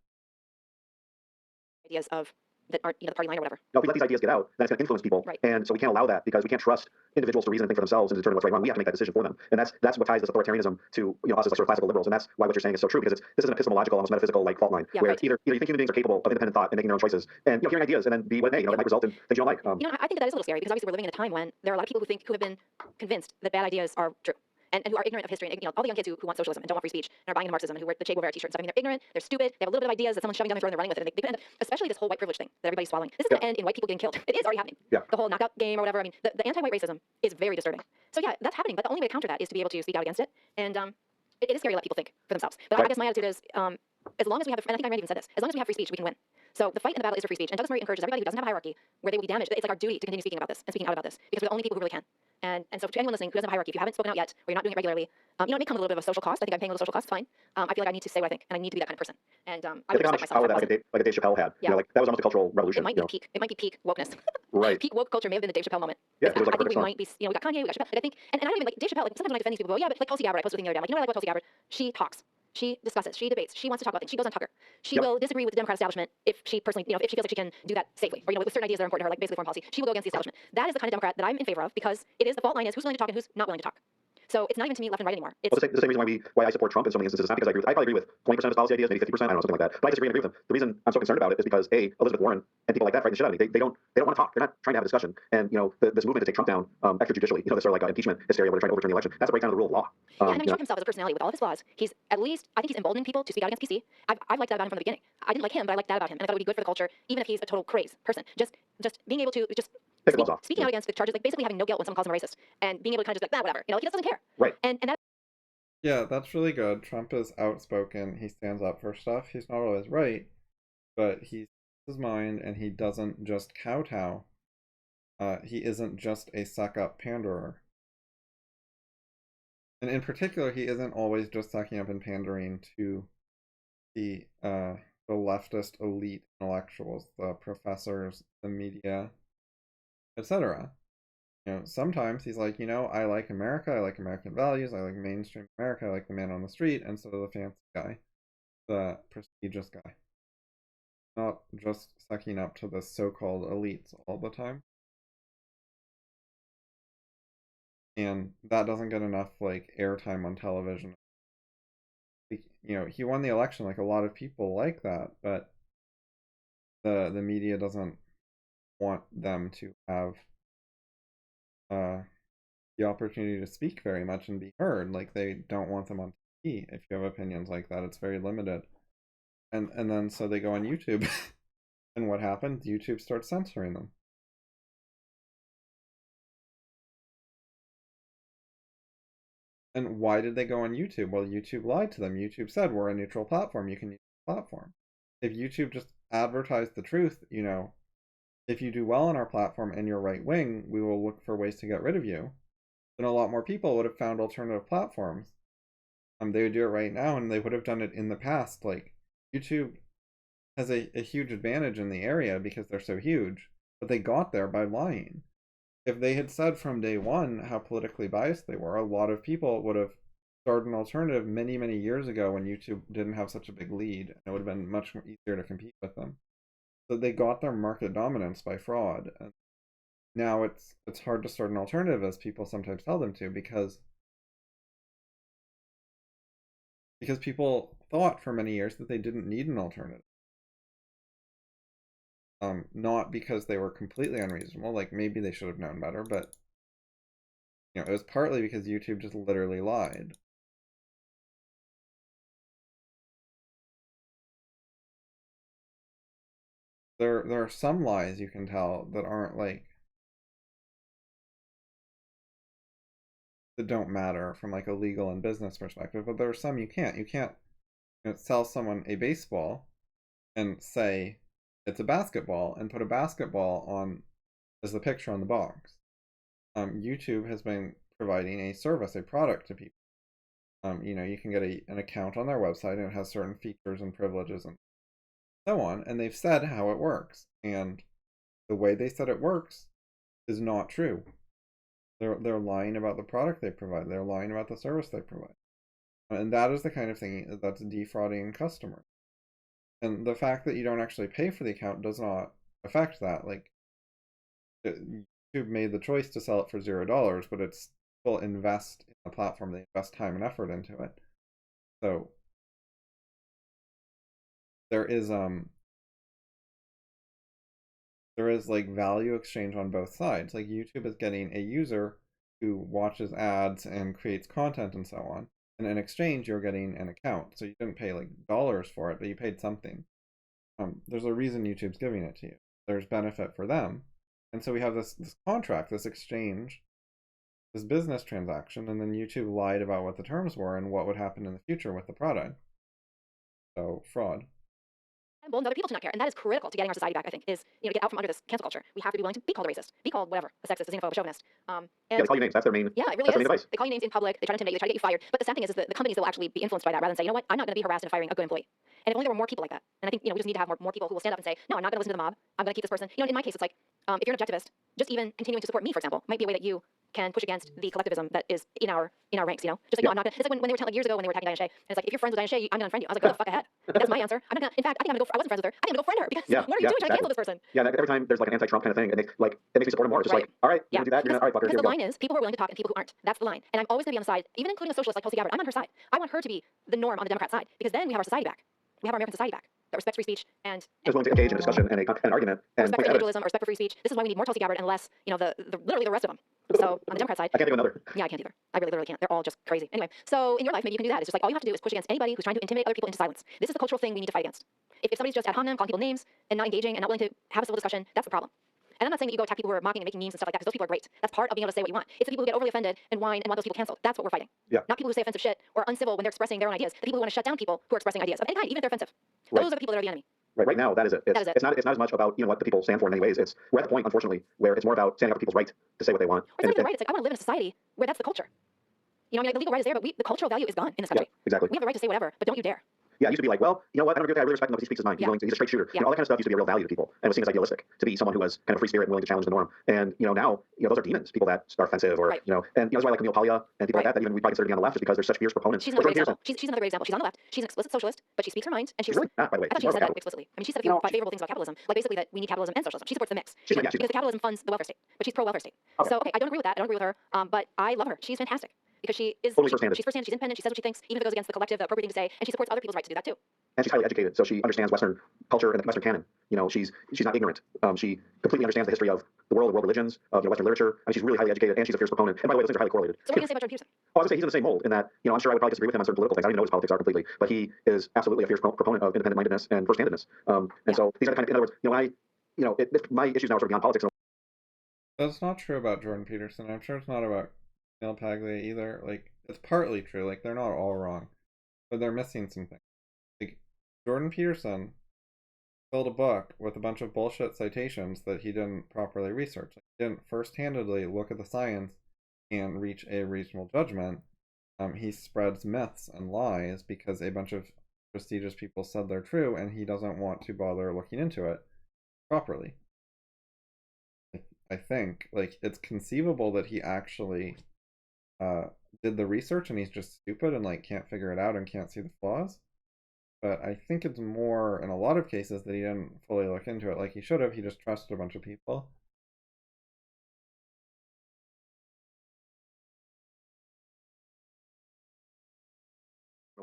Ideas of that aren't the party line or whatever. If we let these ideas get out, then it's going to influence people. Right. And so we can't allow that, because we can't trust individuals to reason and think for themselves and determine what's right and wrong. We have to make that decision for them. And that's what ties this authoritarianism to us as sort of classical liberals. And that's why what you're saying is so true, because this is an epistemological, almost metaphysical fault line, where right. either you think human beings are capable of independent thought and making their own choices, and hearing ideas and then be what it may. It might result in things you don't like. I think that is a little scary, because obviously we're living in a time when there are a lot of people who have been convinced that bad ideas are true. And who are ignorant of history, and all the young kids who want socialism and don't want free speech and are buying into Marxism and who wear the Che Guevara t-shirt and stuff. They're ignorant, they're stupid, they have a little bit of ideas that someone's shoving down their throat and they're running with it, and they can end up, especially this whole white privilege thing that everybody's swallowing. This is going to end in white people getting killed. It is already happening. Yeah. The whole knockout game or whatever. The anti-white racism is very disturbing. So yeah, that's happening, but the only way to counter that is to be able to speak out against it. And it is scary to let people think for themselves. But I guess my attitude is, as long as we have, and I think Randy even said this, as long as we have free speech, we can win. So the fight and the battle is for free speech. And Douglas Murray encourages everybody who doesn't have a hierarchy, where they will be damaged. It's our duty to continue speaking about this and speaking out about this, because we're the only people who really can. And so to anyone listening who doesn't have a hierarchy, if you haven't spoken out yet, or you're not doing it regularly, it may come with a little bit of a social cost. I think I'm paying a little social cost. It's fine. I feel like I need to say what I think, and I need to be that kind of person. And I would respect myself. Power that like a Dave Chappelle had. Yeah. Like that was almost a cultural revolution. It might be peak. It might be peak wokeness. Right. Peak woke culture may have been the Dave Chappelle moment. Yeah, it was like I think we might be. We got Kanye, we got Chappelle. Like, I think, and I don't even like Dave Chappelle. Like sometimes when I defend these people, go, yeah, but like Tulsi Gabbard, I posted a thing the other day. I'm like, you know what I like about Tulsi Gabbard? She talks. She discusses. She debates. She wants to talk about things. She goes on Tucker. She will disagree with the Democrat establishment if she personally, if she feels like she can do that safely, or with certain ideas that are important to her, like basically foreign policy. She will go against the establishment. That is the kind of Democrat that I'm in favor of because it is the fault line is who's willing to talk and who's not willing to talk. So it's not even to me left and right anymore. It's the same reason why I support Trump in so many instances is not because I probably agree with 20% of his policy ideas, maybe 50%, I don't know, something like that. But I disagree and agree with him. The reason I'm so concerned about it is because Elizabeth Warren and people like that frighten the shit out of me. They don't want to talk. They're not trying to have a discussion. And this movement to take Trump down extrajudicially, this sort of like impeachment hysteria where they're trying to overturn the election. That's a breakdown of the rule of law. Yeah, and I mean Trump himself as a personality with all of his flaws, he's at least I think he's emboldening people to speak out against PC. I've liked that about him from the beginning. I didn't like him, but I liked that about him, and I thought it would be good for the culture, even if he's a total craze person. Just being able to speaking out against the charges, like basically having no guilt when someone calls him a racist, and being able to kind of just like whatever, like he just doesn't care. Right. And that. Yeah, that's really good. Trump is outspoken. He stands up for stuff. He's not always right, but he speaks his mind, and he doesn't just kowtow. He isn't just a suck-up panderer. And in particular, he isn't always just sucking up and pandering to the leftist elite intellectuals, the professors, the media, etc. Sometimes he's like, I like America, I like American values, I like mainstream America, I like the man on the street, and so the fancy guy, the prestigious guy. Not just sucking up to the so-called elites all the time. And that doesn't get enough, airtime on television. He won the election, a lot of people like that, but the media doesn't want them to have the opportunity to speak very much and be heard. They don't want them on TV. If you have opinions like that, it's very limited. And then so they go on YouTube. And what happens? YouTube starts censoring them. And why did they go on YouTube? Well, YouTube lied to them. YouTube said, we're a neutral platform. You can use the platform. If YouTube just advertised the truth, if you do well on our platform and you're right wing, we will look for ways to get rid of you. Then a lot more people would have found alternative platforms. They would do it right now, and they would have done it in the past. YouTube has a huge advantage in the area because they're so huge, but they got there by lying. If they had said from day one how politically biased they were, a lot of people would have started an alternative many, many years ago when YouTube didn't have such a big lead, and it would have been much easier to compete with them. So they got their market dominance by fraud. And now it's hard to start an alternative, as people sometimes tell them to, because people thought for many years that they didn't need an alternative. Not because they were completely unreasonable, maybe they should have known better, but it was partly because YouTube just literally lied. There are some lies you can tell that aren't that don't matter from a legal and business perspective, but there are some you can't. You can't sell someone a baseball and say it's a basketball and put a basketball on as the picture on the box. YouTube has been providing a service, a product to people. You can get an account on their website, and it has certain features and privileges and so on, and they've said how it works, and the way they said it works is not true. They're lying about the product they provide. They're lying about the service they provide. And that is the kind of thing that's defrauding customers. And the fact that you don't actually pay for the account does not affect that. YouTube made the choice to sell it for $0, but it's still invest in the platform. They invest time and effort into it. So there is value exchange on both sides. YouTube is getting a user who watches ads and creates content and so on. And in exchange, you're getting an account. So you didn't pay dollars for it, but you paid something. There's a reason YouTube's giving it to you. There's benefit for them. And so we have this contract, this exchange, this business transaction, and then YouTube lied about what the terms were and what would happen in the future with the product. So fraud. embolden other people to not care, and that is critical to getting our society back. I think is to get out from under this cancel culture. We have to be willing to be called a racist, be called whatever, a sexist, a xenophobe, a chauvinist. Yeah, they call you names. That's their main. Yeah, it really that's is. Their main advice. They call you names in public. They try to intimidate you. They try to get you fired. But the sad thing is that the companies that will actually be influenced by that, rather than say, you know what, I'm not going to be harassed into firing a good employee. And if only there were more people like that. And I think we just need to have more people who will stand up and say, no, I'm not going to listen to the mob. I'm going to keep this person. In my case, it's like if you're an objectivist, just even continuing to support me, for example, might be a way that you can push against the collectivism that is in our ranks. Just like no, I'm not gonna. It's like when they were years ago when they were attacking Diana Shea, and it's like if you're friends with Diana Shea, I'm gonna unfriend you. I was like, go the fuck ahead. That's my answer. I'm not gonna. In fact, I think I wasn't friends with her. I think I'm gonna go friend her because what are you doing trying to cancel this person? Yeah, every time there's like an anti-Trump kind of thing, and it makes me support him more. It's just like, all right, you're gonna do that. You're gonna, all right, fuckers, because the line is people who are willing to talk and people who aren't. That's the line. And I'm always gonna be on the side, even including a socialist like Tulsi Gabbard. I'm on her side. I want her to be the norm on the Democrat side because then we have our society back. We have our American society back that respects free speech and is willing to engage in discussion and an argument and respect for individualism, respect for free speech. This is why we need more Tulsi Gabbard and less, literally the rest of them. So on the Democrat side, I can't think of another. Yeah, I can't either. I really literally can't. They're all just crazy. Anyway, so in your life, maybe you can do that. It's just like all you have to do is push against anybody who's trying to intimidate other people into silence. This is the cultural thing we need to fight against. If somebody's just ad hominem, calling people names, and not engaging and not willing to have a civil discussion, that's the problem. And I'm not saying that you go attack people who are mocking and making memes and stuff like that, because those people are great. That's part of being able to say what you want. It's the people who get overly offended and whine and want those people canceled. That's what we're fighting. Yeah. Not people who say offensive shit or uncivil when they're expressing their own ideas. The people who want to shut down people who are expressing ideas of any kind, even if they're offensive. Those are the people that are the enemy. Right now, that is it. It's not as much about what the people stand for in many ways. We're at the point, unfortunately, where it's more about standing up for people's right to say what they want. Or it's not even right. It's like I want to live in a society where that's the culture. The legal right is there, but the cultural value is gone in this country. Yeah, exactly. We have the right to say whatever, but don't you dare. Yeah, it used to be like, well, you know what? I don't agree with that. I really respect him because he speaks his mind. He's a straight shooter. All that kind of stuff used to be a real value to people, and it was seen as idealistic to be someone who was kind of free spirit and willing to challenge the norm. And now, those are demons. People that are offensive, or and that's why like Camille Paglia and people like that even we probably consider to be on the left, is because they're such fierce proponents. She's another great example. She's another great example. She's on the left. She's an explicit socialist, but she speaks her mind, and she's really not, by the way. I thought she said that explicitly. I mean, she said a few favorable things about capitalism, like basically that we need capitalism and socialism. She supports the mix because capitalism funds the welfare state, but she's pro welfare state. Okay. So I don't agree with that. I don't agree with her. But I love her. She's fantastic. Because she is totally she's firsthand, she's independent, she says what she thinks, even if it goes against the collective, the appropriate thing to say, and she supports other people's right to do that too. And she's highly educated, so she understands Western culture and the Western canon. She's not ignorant. She completely understands the history of the world religions, of Western literature. I mean, she's really highly educated, and she's a fierce proponent. And by the way, those things are highly correlated. So what are you going to say about Jordan Peterson? Oh, I was going to say he's in the same mold in that, I'm sure I would probably disagree with him on certain political things. I don't even know what his politics are completely, but he is absolutely a fierce proponent of independent-mindedness and first-handedness. So these are the kind of, in other words, my issues now are sort of beyond politics. That's not true about Jordan Peterson. I'm sure it's not about Camille Paglia either. Like, it's partly true. Like, they're not all wrong, but they're missing some things. Like, Jordan Peterson filled a book with a bunch of bullshit citations that he didn't properly research. Like, he didn't first-handedly look at the science and reach a reasonable judgment. He spreads myths and lies because a bunch of prestigious people said they're true, and he doesn't want to bother looking into it properly. I think, like, it's conceivable that he actually did the research and he's just stupid and like can't figure it out and can't see the flaws. But I think it's more in a lot of cases that he didn't fully look into it like he should have. He just trusted a bunch of people.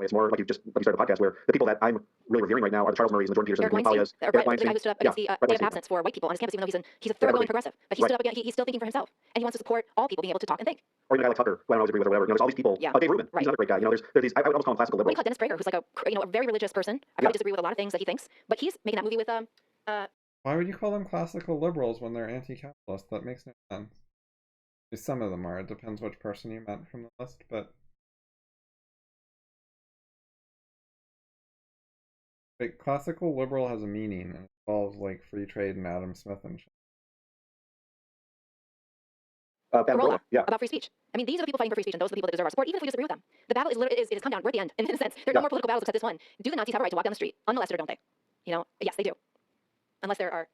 It's more like you started the podcast where the people that I'm really revering right now are the Charles Murrays and the Jordan Petersons and the Paglias. The guy who stood up against the day of absence for white people on his campus, even though he's a thoroughgoing progressive. But he stood up again. He's still thinking for himself, and he wants to support all people being able to talk and think. Or even a guy like Tucker, who I don't always agree with or whatever. There's all these people. Dave Rubin, he's another great guy. There's these. I would almost call him classical liberals. What do you call Dennis Prager, who's like a very religious person? I probably disagree with a lot of things that he thinks, but he's making that movie with Why would you call them classical liberals when they're anti-capitalist? That makes no sense. Some of them are. It depends which person you meant from the list, but like, classical liberal has a meaning, and it involves like free trade and Adam Smith and shit. About free speech. I mean, these are the people fighting for free speech, and those are the people that deserve our support, even if we disagree with them. The battle it has come down. We're at the end, in a sense. There are no more political battles except this one. Do the Nazis have a right to walk down the street unmolested, or don't they? Yes, they do. Unless there are.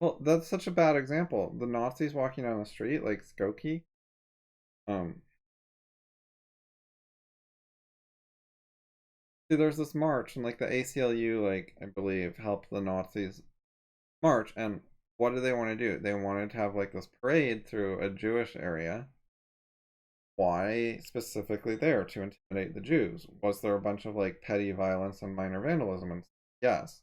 Well, that's such a bad example. The Nazis walking down the street, like Skokie. See, there's this march, and like the ACLU, like I believe, helped the Nazis march, and what did they want to do? They wanted to have like this parade through a Jewish area. Why specifically there? To intimidate the Jews? Was there a bunch of like petty violence and minor vandalism? And yes.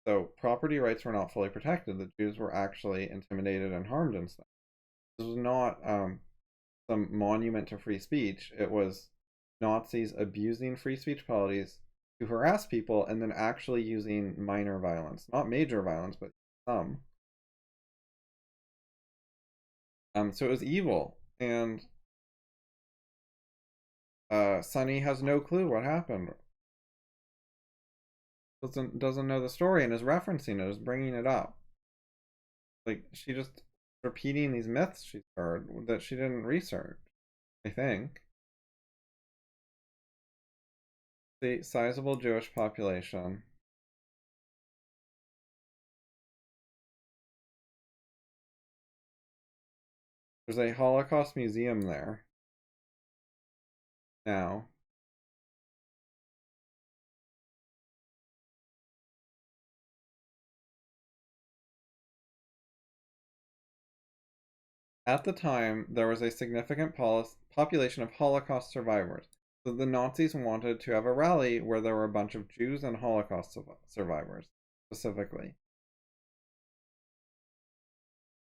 So property rights were not fully protected. The Jews were actually intimidated and harmed and stuff. This was not some monument to free speech. It was Nazis abusing free speech policies to harass people and then actually using minor violence. Not major violence, but some. So it was evil, and Sonny has no clue what happened. doesn't know the story and is referencing it, is bringing it up. Like, she just repeating these myths she's heard that she didn't research, I think. The sizable Jewish population. There's a Holocaust museum there now. At the time, there was a significant population of Holocaust survivors. So the Nazis wanted to have a rally where there were a bunch of Jews and Holocaust survivors, specifically.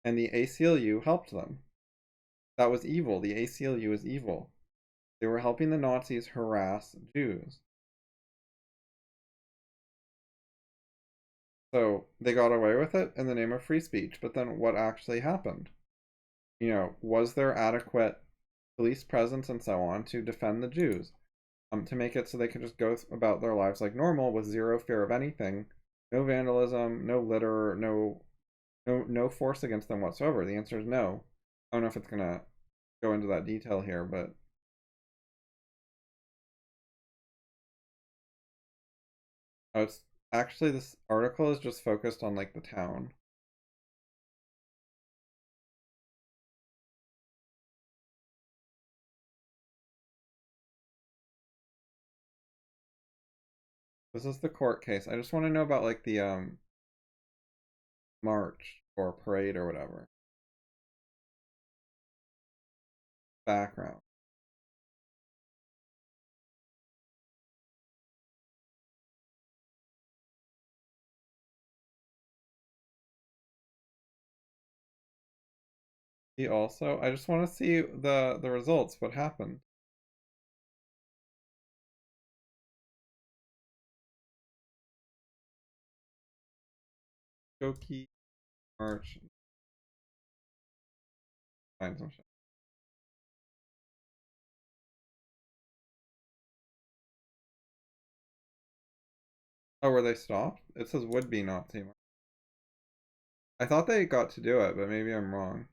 And the ACLU helped them. That was evil. The ACLU is evil. They were helping the Nazis harass Jews. So they got away with it in the name of free speech. But then what actually happened? You know, was there adequate police presence and so on to defend the Jews? To make it so they could just go about their lives like normal with zero fear of anything, no vandalism, no litter, no force against them whatsoever. The answer is no. I don't know if it's gonna go into that detail here, but it's actually, this article is just focused on like the town. This is the court case. I just want to know about like the march or parade or whatever. Background. He also, I just want to see the results. What happened? Skokie march. Find some shit. Oh, were they stopped? It says would be Nazi march. I thought they got to do it, but maybe I'm wrong.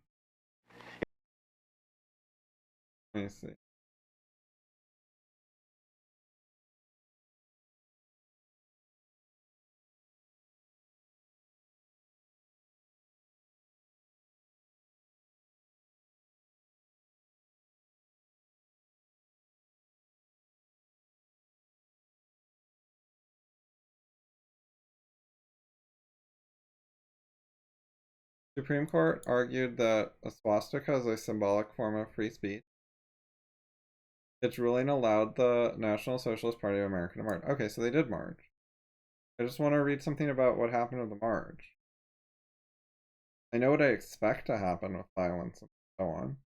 Let me see. Supreme Court argued that a swastika is a symbolic form of free speech. Its ruling allowed the National Socialist Party of America to march. Okay, so they did march. I just want to read something about what happened with the march. I know what I expect to happen with violence and so on.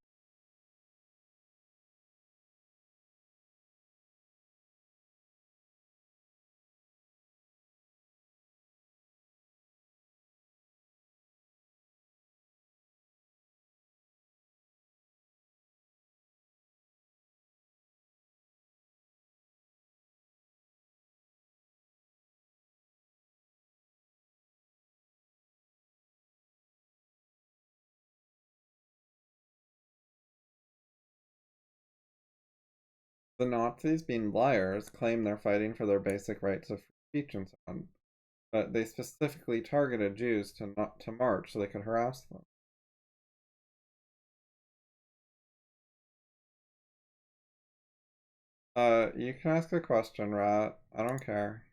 The Nazis, being liars, claim they're fighting for their basic rights of free speech and so on, but they specifically targeted Jews to not to march so they could harass them. You can ask a question, Rat. I don't care.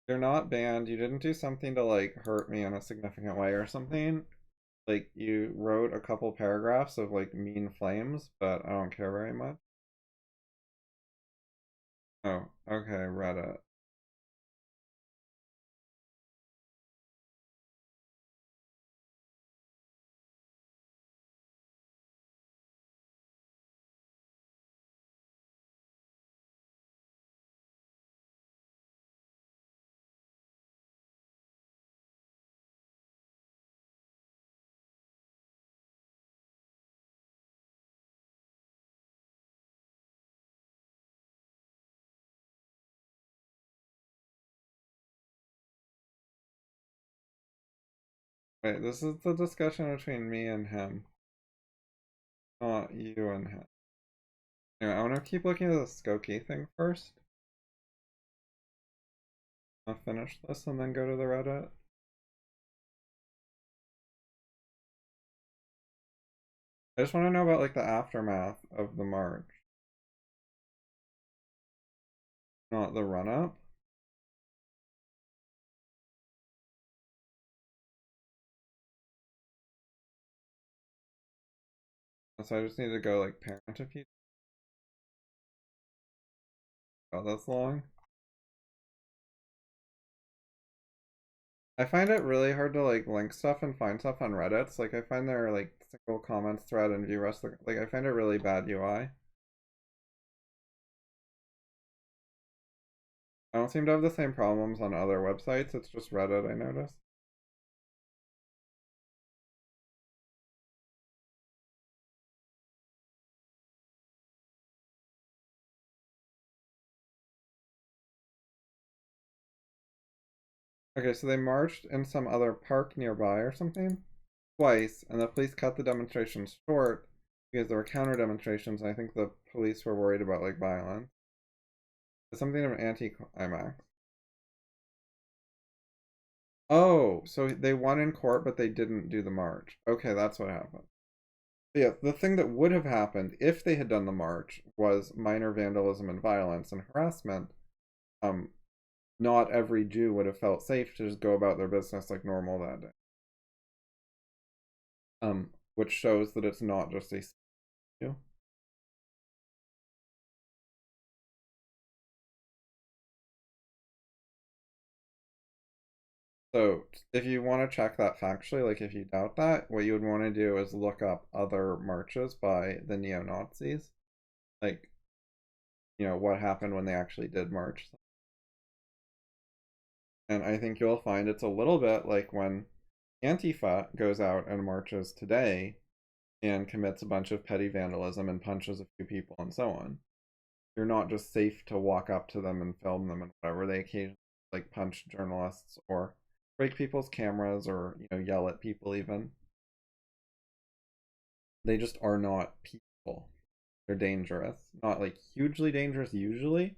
You're not banned. You didn't do something to like hurt me in a significant way or something. Like, you wrote a couple paragraphs of like mean flames, but I don't care very much. Oh, okay, Reddit. Wait, this is the discussion between me and him, not you and him. Anyway, I want to keep looking at the Skokie thing first. I'll finish this and then go to the Reddit. I just want to know about like the aftermath of the march, not the run-up. So I just need to go like parent a few. Oh, that's long. I find it really hard to like link stuff and find stuff on Reddits. Like I find their like single comments thread and view rest like I find it really bad UI. I don't seem to have the same problems on other websites. It's just Reddit, I noticed. Okay, so they marched in some other park nearby or something twice, and the police cut the demonstration short because there were counter demonstrations, and I think the police were worried about like violence. It's something of an anti-climax. Oh, so they won in court, but they didn't do the march. Okay, that's what happened. But yeah, the thing that would have happened if they had done the march was minor vandalism and violence and harassment. Not every Jew would have felt safe to just go about their business like normal that day. Which shows that it's not just a issue. So if you want to check that factually, like if you doubt that, what you would want to do is look up other marches by the neo-Nazis. Like, you know, what happened when they actually did march. And I think you'll find it's a little bit like when Antifa goes out and marches today and commits a bunch of petty vandalism and punches a few people and so on. You're not just safe to walk up to them and film them and whatever. They occasionally like punch journalists or break people's cameras or, you know, yell at people even. They just are not peaceful. They're dangerous. Not like hugely dangerous usually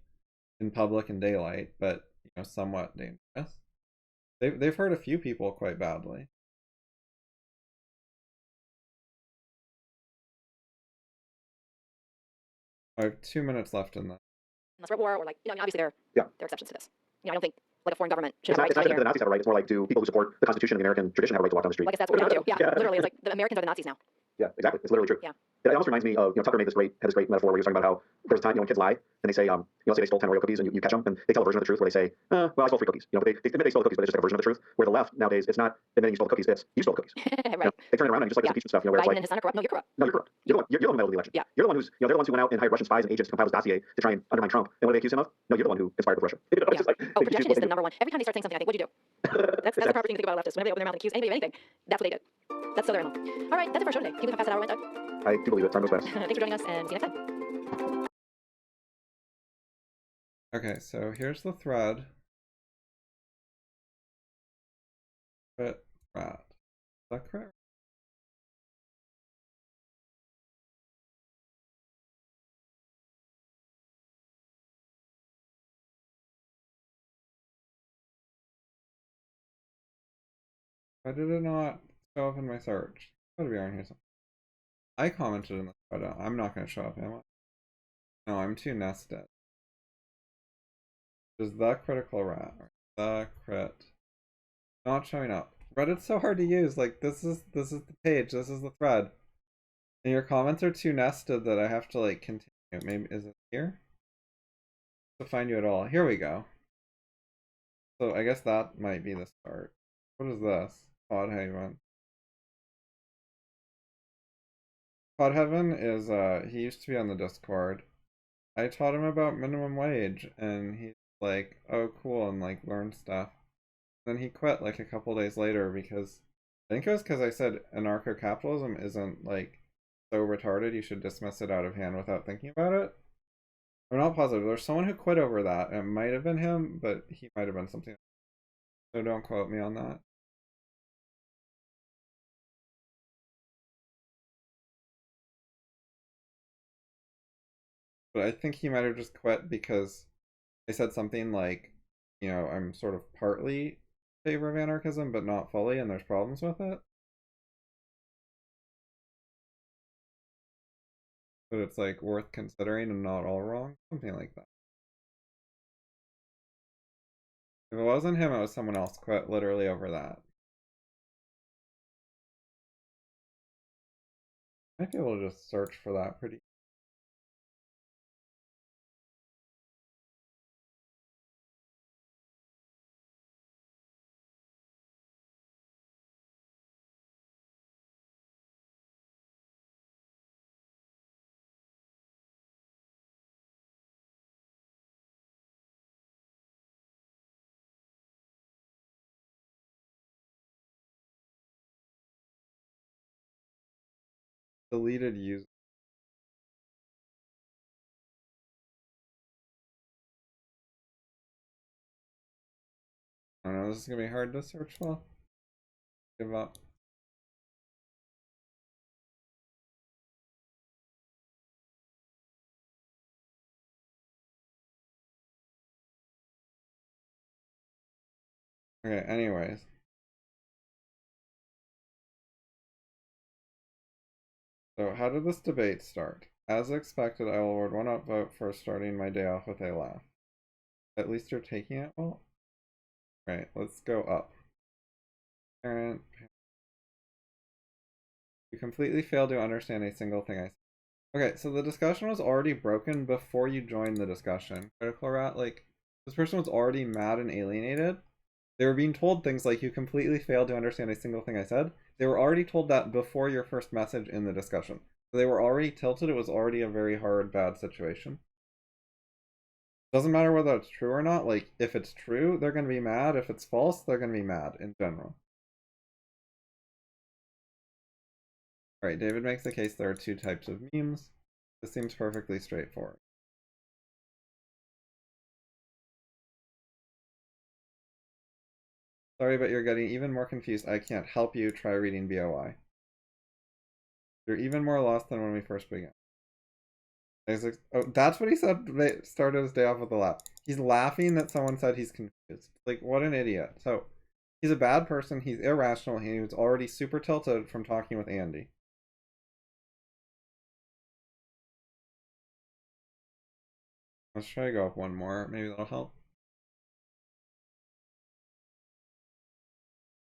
in public and daylight, but you know, somewhat dangerous. They've hurt a few people quite badly. I have 2 minutes left in that. Unless we're at war, or like, you know, I mean, obviously there are exceptions to this. You know, I don't think like a foreign government should It's have not, a right it's not to that the Nazis have a right. It's more like do people who support the Constitution and the American tradition have a right to walk down the street? Well, I guess that's what we're down to. Yeah, Yeah. literally, it's like the Americans are the Nazis now. Yeah, exactly. It's literally true. Yeah. It almost reminds me of, Tucker had this great metaphor where he was talking about how there's a time, when kids lie and they say, say they stole 10 Oreo cookies and you catch them and they tell a version of the truth where they say, well, I stole 3 cookies. But they admit they stole the cookies, but it's just like a version of the truth. Where the left nowadays, it's not admitting you stole the cookies, it's you stole the cookies. Right. They turn it around and just like this impeachment stuff, where it's Biden like, and his son are corrupt. No, you're corrupt. no, you're corrupt. You're the one who meddled with the election. Yeah. You're the one who's, they're the ones who went out and hired Russian spies and agents to compile this dossier to try and undermine Trump. And what do they accuse him of? No, you're the one who conspired with Russia. It's just like, projection is the number one. Every time they start saying something, I think, what'd you do? That's the proper thing to think about leftists. Whenever they open their mouth and accuse anybody of anything, that's what they did. That's so their MO. All right, that's it for our show today. Can you believe how fast that hour went, Doug? I do believe it. Time goes fast. Thanks for joining us, and see you next time. Okay, so here's the thread. But rat. Is that correct? Why did it not show up in my search? It's gotta be on here somewhere. I commented in the thread. I'm not gonna show up, am I? No, I'm too nested. Is the critical rat? The crit. Not showing up. Reddit's so hard to use. Like this is the page. This is the thread. And your comments are too nested that I have to like continue. Maybe is it here? To find you at all. Here we go. So I guess that might be the start. What is this? Pod Heaven. Pod Heaven is he used to be on the Discord. I taught him about minimum wage and he's like, oh cool, and like learned stuff. Then he quit like a couple days later because I think it was because I said anarcho-capitalism isn't like so retarded you should dismiss it out of hand without thinking about it. I'm not positive. There's someone who quit over that. It might have been him, but he might have been something else. So don't quote me on that. But I think he might have just quit because they said something like, you know, I'm sort of partly in favor of anarchism, but not fully, and there's problems with it. But it's like worth considering and not all wrong. Something like that. If it wasn't him, it was someone else quit literally over that. I might be able to just search for that pretty. Deleted user. I don't know, this is gonna be hard to search for. Give up. Okay, anyways. So how did this debate start? As expected, I will award one upvote for starting my day off with a laugh. At least you're taking it well? Right, let's go up. Parent. You completely failed to understand a single thing I said. Okay, so the discussion was already broken before you joined the discussion. Critical rat, like, this person was already mad and alienated. They were being told things like, you completely failed to understand a single thing I said. They were already told that before your first message in the discussion. So they were already tilted. It was already a very hard, bad situation. Doesn't matter whether it's true or not. Like, if it's true, they're going to be mad. If it's false, they're going to be mad in general. Alright, David makes the case there are two types of memes. This seems perfectly straightforward. Sorry, but you're getting even more confused. I can't help you. Try reading BOI. You're even more lost than when we first began. Oh, that's what he said. They started his day off with a laugh. He's laughing that someone said he's confused. Like, what an idiot. So, he's a bad person. He's irrational. He was already super tilted from talking with Andy. Let's try to go up one more. Maybe that'll help.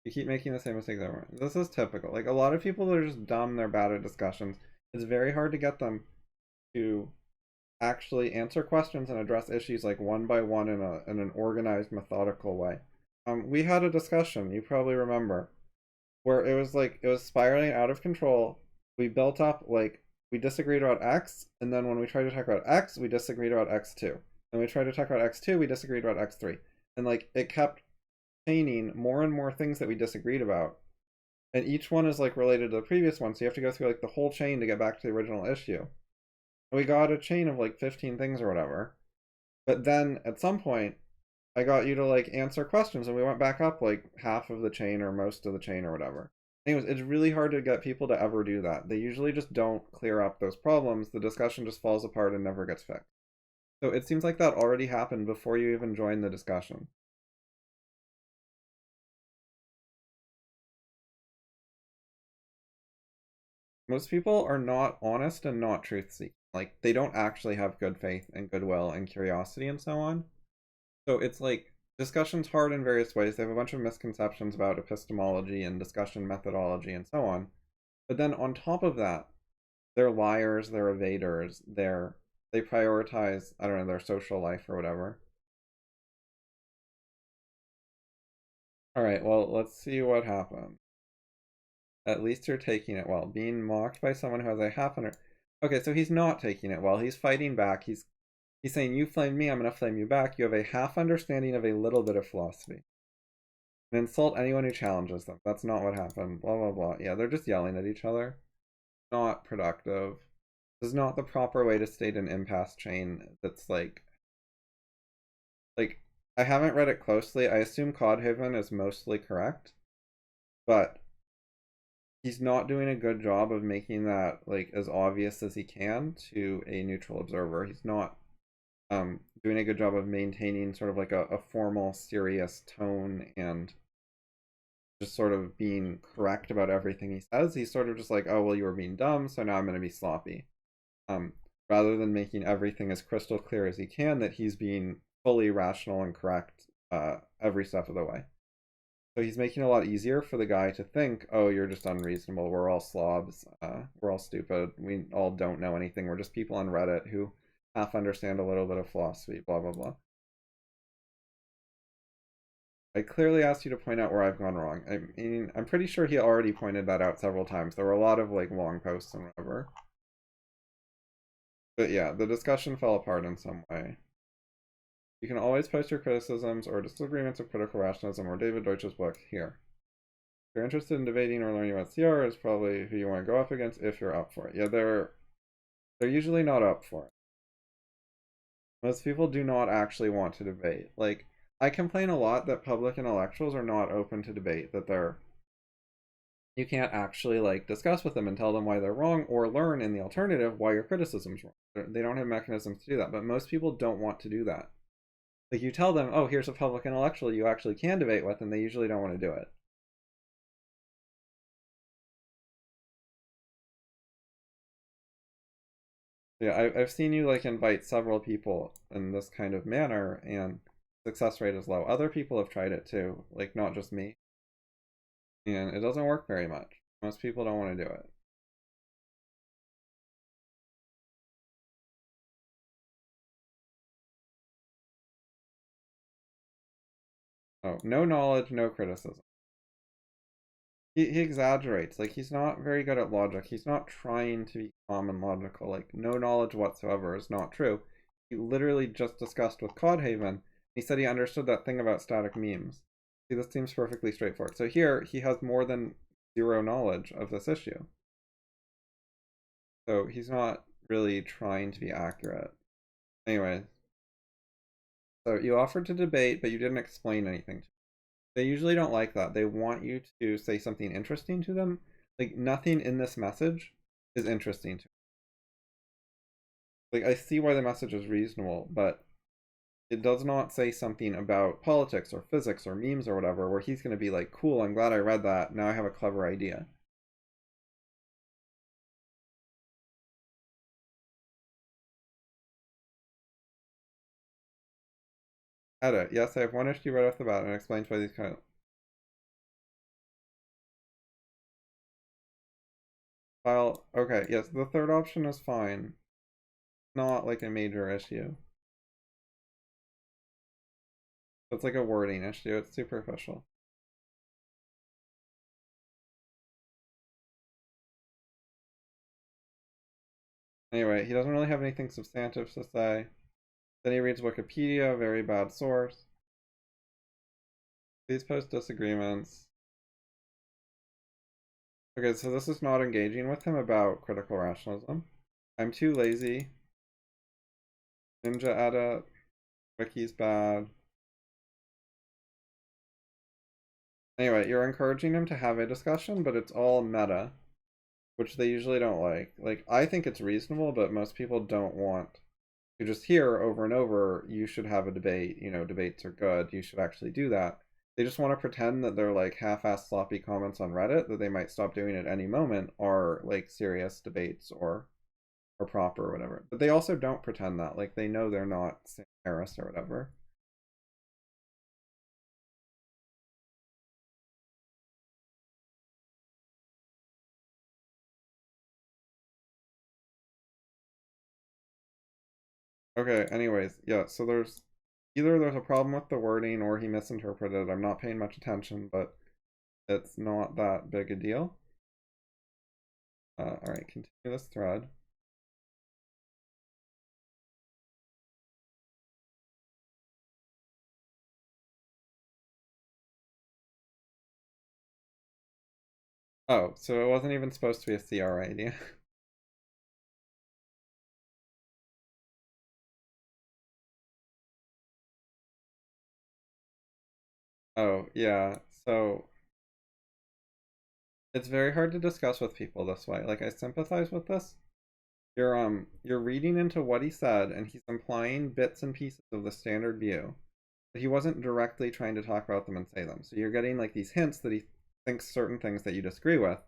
You keep making the same mistakes over. This is typical. Like, a lot of people that are just dumb, they're bad at discussions. It's very hard to get them to actually answer questions and address issues like one by one in an organized, methodical way. We had a discussion, you probably remember, where it was spiraling out of control. We built up, like, we disagreed about X, and then when we tried to talk about X, we disagreed about X2. And we tried to talk about X2, we disagreed about X3. And like, it kept chaining more and more things that we disagreed about. And each one is like related to the previous one, so you have to go through like the whole chain to get back to the original issue. We got a chain of like 15 things or whatever. But then at some point, I got you to like answer questions and we went back up like half of the chain or most of the chain or whatever. Anyways, it's really hard to get people to ever do that. They usually just don't clear up those problems. The discussion just falls apart and never gets fixed. So it seems like that already happened before you even joined the discussion. Most people are not honest and not truth-seeking. Like, they don't actually have good faith and goodwill and curiosity and so on. So it's like, discussion's hard in various ways. They have a bunch of misconceptions about epistemology and discussion methodology and so on. But then on top of that, they're liars, they're evaders, they prioritize, I don't know, their social life or whatever. Alright, well, let's see what happened. At least you're taking it well. Being mocked by someone who has a half under. Okay, so he's not taking it well. He's fighting back. He's saying, you flamed me, I'm gonna flame you back. You have a half understanding of a little bit of philosophy. And insult anyone who challenges them. That's not what happened. Blah blah blah. Yeah, they're just yelling at each other. Not productive. This is not the proper way to state an impasse chain that's like I haven't read it closely. I assume Codhaven is mostly correct. But he's not doing a good job of making that like as obvious as he can to a neutral observer. He's not doing a good job of maintaining sort of like a formal, serious tone and just sort of being correct about everything he says. He's sort of just like, oh well, you were being dumb, so now I'm going to be sloppy. Um, rather than making everything as crystal clear as he can that he's being fully rational and correct every step of the way. So he's making it a lot easier for the guy to think, oh, you're just unreasonable. We're all slobs. We're all stupid. We all don't know anything. We're just people on Reddit who half understand a little bit of philosophy, blah, blah, blah. I clearly asked you to point out where I've gone wrong. I mean, I'm pretty sure he already pointed that out several times. There were a lot of like long posts and whatever. But yeah, the discussion fell apart in some way. You can always post your criticisms or disagreements of critical rationalism or David Deutsch's book here. If you're interested in debating or learning about CR, is probably who you want to go up against if you're up for it. Yeah, they're usually not up for it. Most people do not actually want to debate. Like, I complain a lot that public intellectuals are not open to debate, that you can't actually like discuss with them and tell them why they're wrong or learn in the alternative why your criticism's wrong. They don't have mechanisms to do that, but most people don't want to do that. Like, you tell them, oh, here's a public intellectual you actually can debate with, and they usually don't want to do it. Yeah, I've seen you like invite several people in this kind of manner, and success rate is low. Other people have tried it too, like not just me, and it doesn't work very much. Most people don't want to do it. Oh, no knowledge, no criticism. He exaggerates. Like, he's not very good at logic. He's not trying to be calm and logical. Like, no knowledge whatsoever is not true. He literally just discussed with Codhaven. He said he understood that thing about static memes. See, this seems perfectly straightforward. So here, he has more than zero knowledge of this issue. So he's not really trying to be accurate. Anyway, so you offered to debate, but you didn't explain anything. They usually don't like that. They want you to say something interesting to them. Like, nothing in this message is interesting to me. Like, I see why the message is reasonable, but it does not say something about politics or physics or memes or whatever where he's going to be like, cool, I'm glad I read that. Now I have a clever idea. Edit. Yes, I have one issue right off the bat and explains why these kind of... File. Okay, yes, the third option is fine. Not like a major issue. It's like a wording issue. It's superficial. Anyway, he doesn't really have anything substantive to say. Then he reads Wikipedia, very bad source. Please post disagreements. Okay, so this is not engaging with him about critical rationalism. I'm too lazy. Ninja edit. Wiki's bad. Anyway, you're encouraging him to have a discussion, but it's all meta, which they usually don't like. Like, I think it's reasonable, but most people don't want to just hear over and over, you should have a debate, you know, debates are good, you should actually do that. They just want to pretend that they're like half-assed sloppy comments on Reddit that they might stop doing at any moment are like serious debates or proper or whatever. But they also don't pretend that. Like, they know they're not Sam Harris or whatever. Okay, anyways, yeah, so either there's a problem with the wording or he misinterpreted. I'm not paying much attention, but it's not that big a deal. Alright, continue this thread. Oh, so it wasn't even supposed to be a CR idea. Oh, yeah, so It's very hard to discuss with people this way. Like, I sympathize with this. You're reading into what he said, and he's implying bits and pieces of the standard view, but he wasn't directly trying to talk about them and say them. So you're getting like these hints that he thinks certain things that you disagree with.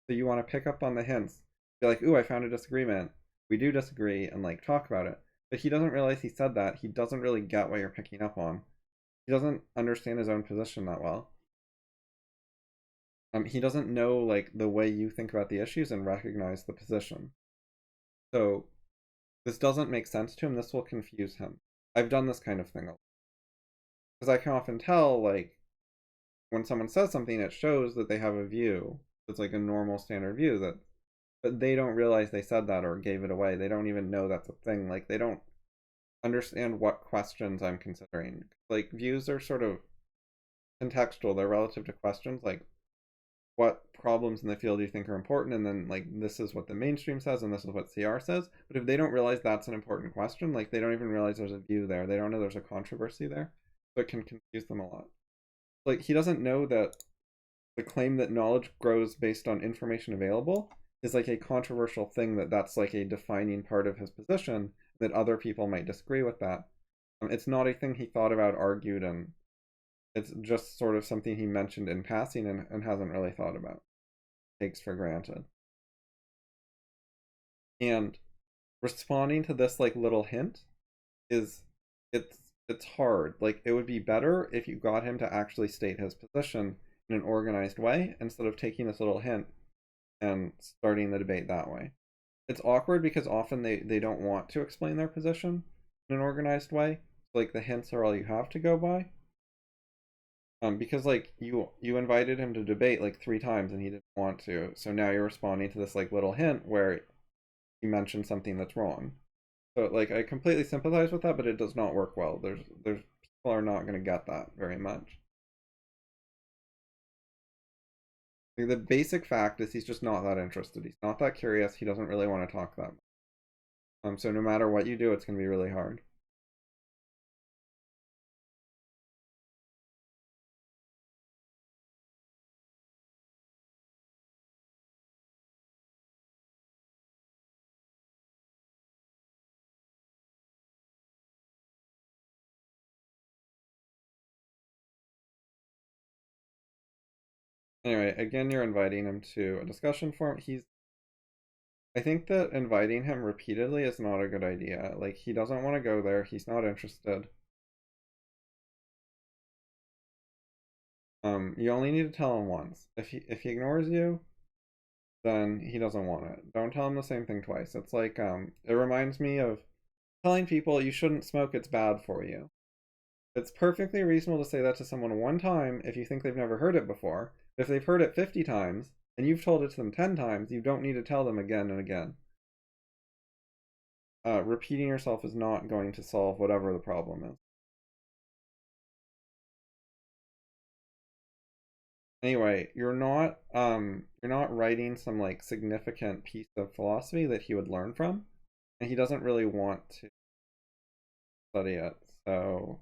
So you want to pick up on the hints, be like, "Ooh, I found a disagreement. We do disagree," and like talk about it. But he doesn't realize he said that. He doesn't really get what you're picking up on. He doesn't understand his own position that well. He doesn't know like the way you think about the issues and recognize the position. So this doesn't make sense to him. This will confuse him. I've done this kind of thing because I can often tell like when someone says something, it shows that they have a view. It's like a normal standard view that, but they don't realize they said that or gave it away. They don't even know that's a thing. Like they don't understand what questions I'm considering. Like views are sort of contextual. They're relative to questions. Like what problems in the field you think are important, and then like this is what the mainstream says and this is what CR says. But if they don't realize that's an important question, like they don't even realize there's a view there, they don't know there's a controversy there, so it can confuse them a lot. Like he doesn't know that the claim that knowledge grows based on information available is like a controversial thing, that's like a defining part of his position, that other people might disagree with that. It's not a thing he thought about, argued, and it's just sort of something he mentioned in passing and hasn't really thought about. Takes for granted. And responding to this like little hint is it's hard. Like it would be better if you got him to actually state his position in an organized way instead of taking this little hint and starting the debate that way. It's awkward because often they don't want to explain their position in an organized way. Like the hints are all you have to go by. Because like you invited him to debate like 3 times and he didn't want to, so now you're responding to this like little hint where he mentioned something that's wrong. So like I completely sympathize with that, but it does not work well. There's people are not going to get that very much. Like, the basic fact is he's just not that interested. He's not that curious. He doesn't really want to talk that much. So no matter what you do, it's going to be really hard. Anyway, again, you're inviting him to a discussion forum. I think that inviting him repeatedly is not a good idea. Like, he doesn't want to go there. He's not interested. You only need to tell him once. If he ignores you, then he doesn't want it. Don't tell him the same thing twice. It's like, it reminds me of telling people you shouldn't smoke, it's bad for you. It's perfectly reasonable to say that to someone one time if you think they've never heard it before. But if they've heard it 50 times, and you've told it to them 10 times, you don't need to tell them again and again. Repeating yourself is not going to solve whatever the problem is. Anyway, you're not writing some like significant piece of philosophy that he would learn from, and he doesn't really want to study it. So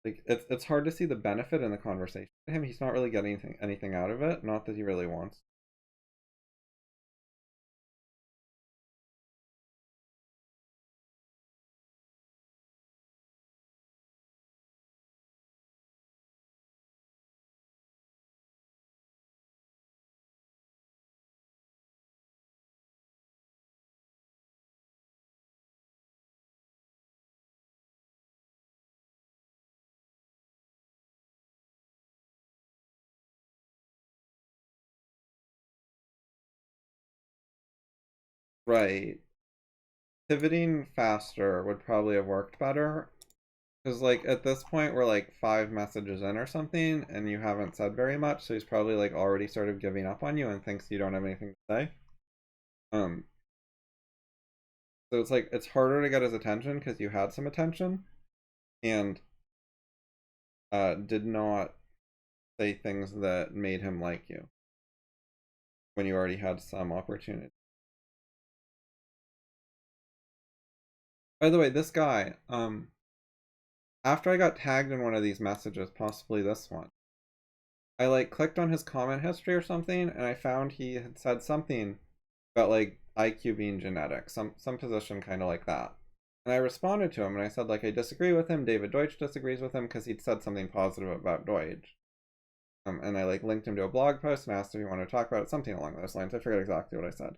like it's hard to see the benefit in the conversation to him. He's not really getting anything out of it. Not that he really wants. Right. Pivoting faster would probably have worked better. Because, like, at this point, we're like 5 messages in or something, and you haven't said very much, so he's probably like already sort of giving up on you and thinks you don't have anything to say. Um, so it's like, it's harder to get his attention because you had some attention and did not say things that made him like you when you already had some opportunity. By the way, this guy, after I got tagged in one of these messages, possibly this one, I like clicked on his comment history or something, and I found he had said something about like IQ being genetic, some position kind of like that. And I responded to him and I said like I disagree with him. David Deutsch disagrees with him because he'd said something positive about Deutsch. And I like linked him to a blog post and asked if he wanted to talk about it, something along those lines. I forget exactly what I said.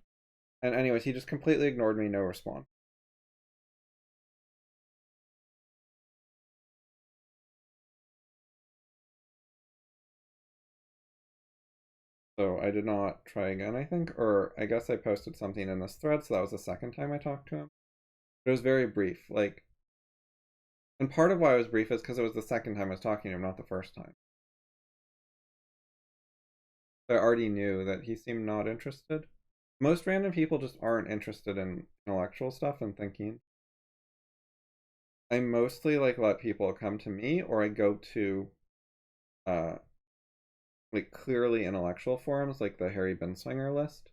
And anyways, he just completely ignored me, no response. So I did not try again, I think, or I guess I posted something in this thread, so that was the second time I talked to him. But it was very brief, like, and part of why it was brief is because it was the second time I was talking to him, not the first time. I already knew that he seemed not interested. Most random people just aren't interested in intellectual stuff and thinking. I mostly like let people come to me, or I go to like clearly intellectual forums like the Harry Binswanger list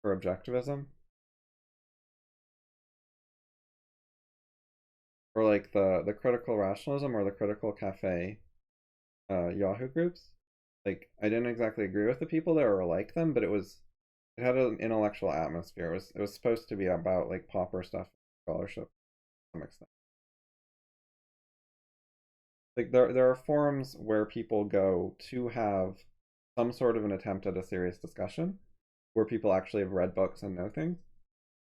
for objectivism, or like the critical rationalism or the critical cafe Yahoo groups. Like I didn't exactly agree with the people there or like them, but it had an intellectual atmosphere. It was supposed to be about like popper stuff, scholarship to some extent. Like there are forums where people go to have some sort of an attempt at a serious discussion, where people actually have read books and know things.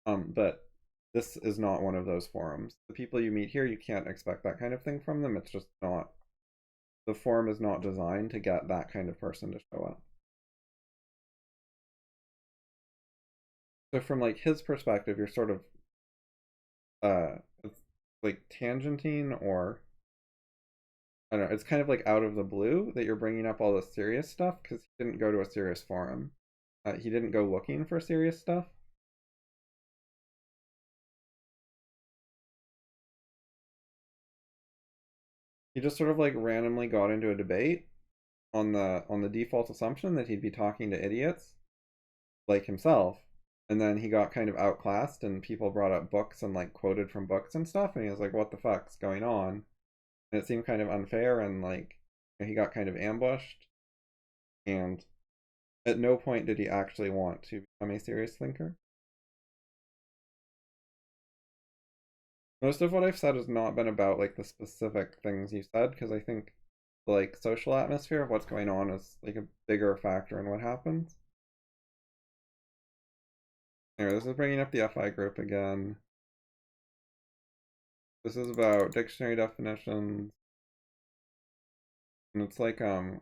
But this is not one of those forums. The people you meet here, you can't expect that kind of thing from them. It's just not. The forum is not designed to get that kind of person to show up. So from like his perspective, you're sort of like tangenting, or I don't know, it's kind of like out of the blue that you're bringing up all this serious stuff because he didn't go to a serious forum. He didn't go looking for serious stuff. He just sort of like randomly got into a debate on the default assumption that he'd be talking to idiots like himself, and then he got kind of outclassed and people brought up books and like quoted from books and stuff, and he was like, what the fuck's going on? And it seemed kind of unfair, and like he got kind of ambushed, and at no point did he actually want to become a serious thinker. Most of what I've said has not been about like the specific things you said, because I think like social atmosphere of what's going on is like a bigger factor in what happens. Anyway, this is bringing up the FI group again. This is about dictionary definitions. And it's like 4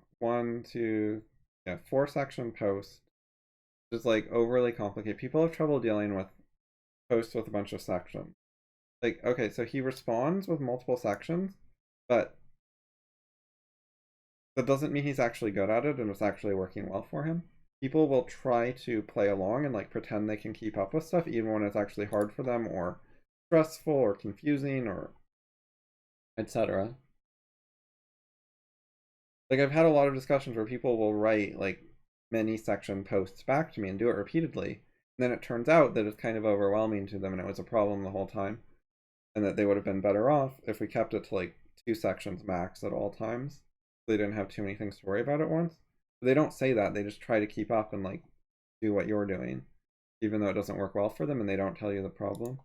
section post. Just like overly complicated. People have trouble dealing with posts with a bunch of sections. Like, okay, so he responds with multiple sections, but that doesn't mean he's actually good at it and it's actually working well for him. People will try to play along and like pretend they can keep up with stuff even when it's actually hard for them or stressful or confusing or etc. Like I've had a lot of discussions where people will write like many section posts back to me and do it repeatedly, and then it turns out that it's kind of overwhelming to them and it was a problem the whole time, and that they would have been better off if we kept it to like 2 sections max at all times, so they didn't have too many things to worry about at once. But they don't say that, they just try to keep up and like do what you're doing, even though it doesn't work well for them, and they don't tell you the problem.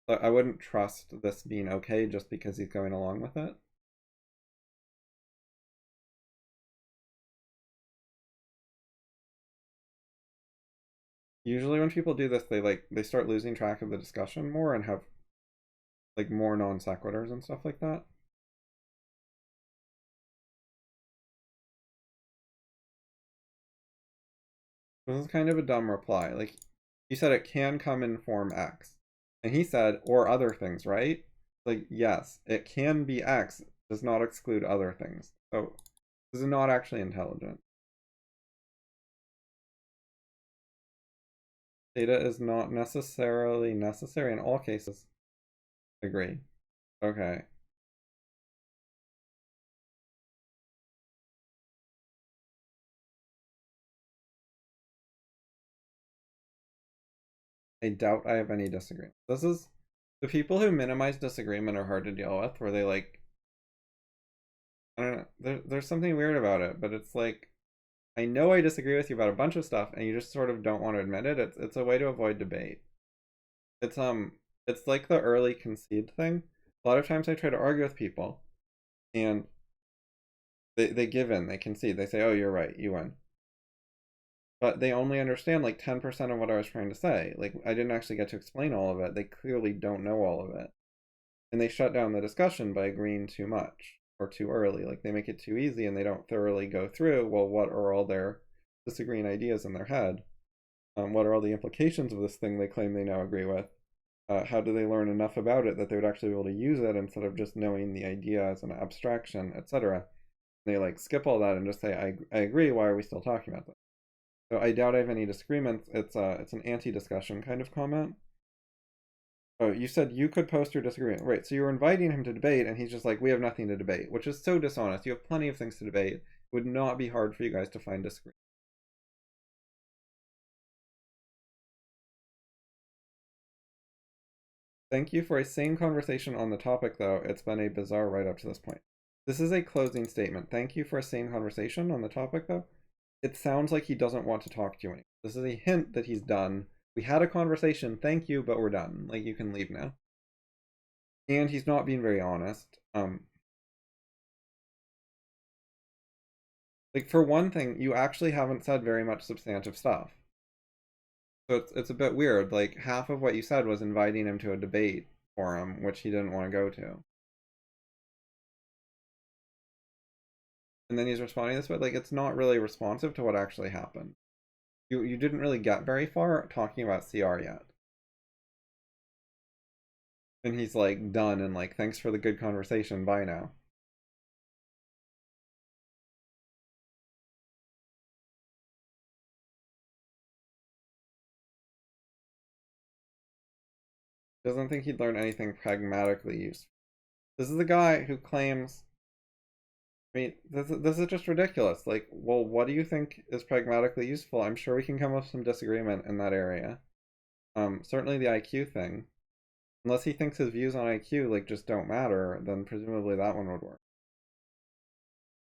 So I wouldn't trust this being okay just because he's going along with it. Usually when people do this, they start losing track of the discussion more and have like more non sequiturs and stuff like that. This is kind of a dumb reply. Like, you said it can come in form X. And he said, or other things, right? Like, yes, it can be X, does not exclude other things. So, this is not actually intelligent. Data is not necessarily necessary in all cases. Agree. Okay. I doubt I have any disagreement. This is the people who minimize disagreement are hard to deal with, where they like there's something weird about it, but it's like, I know I disagree with you about a bunch of stuff, and you just sort of don't want to admit it. It's a way to avoid debate. It's like the early concede thing. A lot of times I try to argue with people, and they give in, they concede, they say, "Oh, you're right, you win." But they only understand like 10% of what I was trying to say. Like, I didn't actually get to explain all of it. They clearly don't know all of it. And they shut down the discussion by agreeing too much or too early. Like, they make it too easy and they don't thoroughly go through, well, what are all their disagreeing ideas in their head? What are all the implications of this thing they claim they now agree with? How do they learn enough about it that they would actually be able to use it instead of just knowing the idea as an abstraction, etc.? They like skip all that and just say, I agree, why are we still talking about this? So I doubt I have any disagreements. It's an anti-discussion kind of comment. Oh, you said you could post your disagreement. Right, so you were inviting him to debate, and he's just like, we have nothing to debate, which is so dishonest. You have plenty of things to debate. It would not be hard for you guys to find disagreement. Thank you for a sane conversation on the topic, though. It's been a bizarre right up to this point. This is a closing statement. Thank you for a sane conversation on the topic, though. It sounds like he doesn't want to talk to you anymore. This is a hint that he's done. We had a conversation, thank you, but we're done. Like, you can leave now. And he's not being very honest. Like, for one thing, you actually haven't said very much substantive stuff. So it's a bit weird. Like, half of what you said was inviting him to a debate forum, which he didn't want to go to. And then he's responding this way. Like, it's not really responsive to what actually happened. You didn't really get very far talking about CR yet. And he's like done and like, thanks for the good conversation, bye now. Doesn't think he'd learn anything pragmatically useful. This is the guy who claims, I mean, this is just ridiculous. Like, well, what do you think is pragmatically useful? I'm sure we can come up with some disagreement in that area. Certainly the IQ thing. Unless he thinks his views on IQ like just don't matter, then presumably that one would work.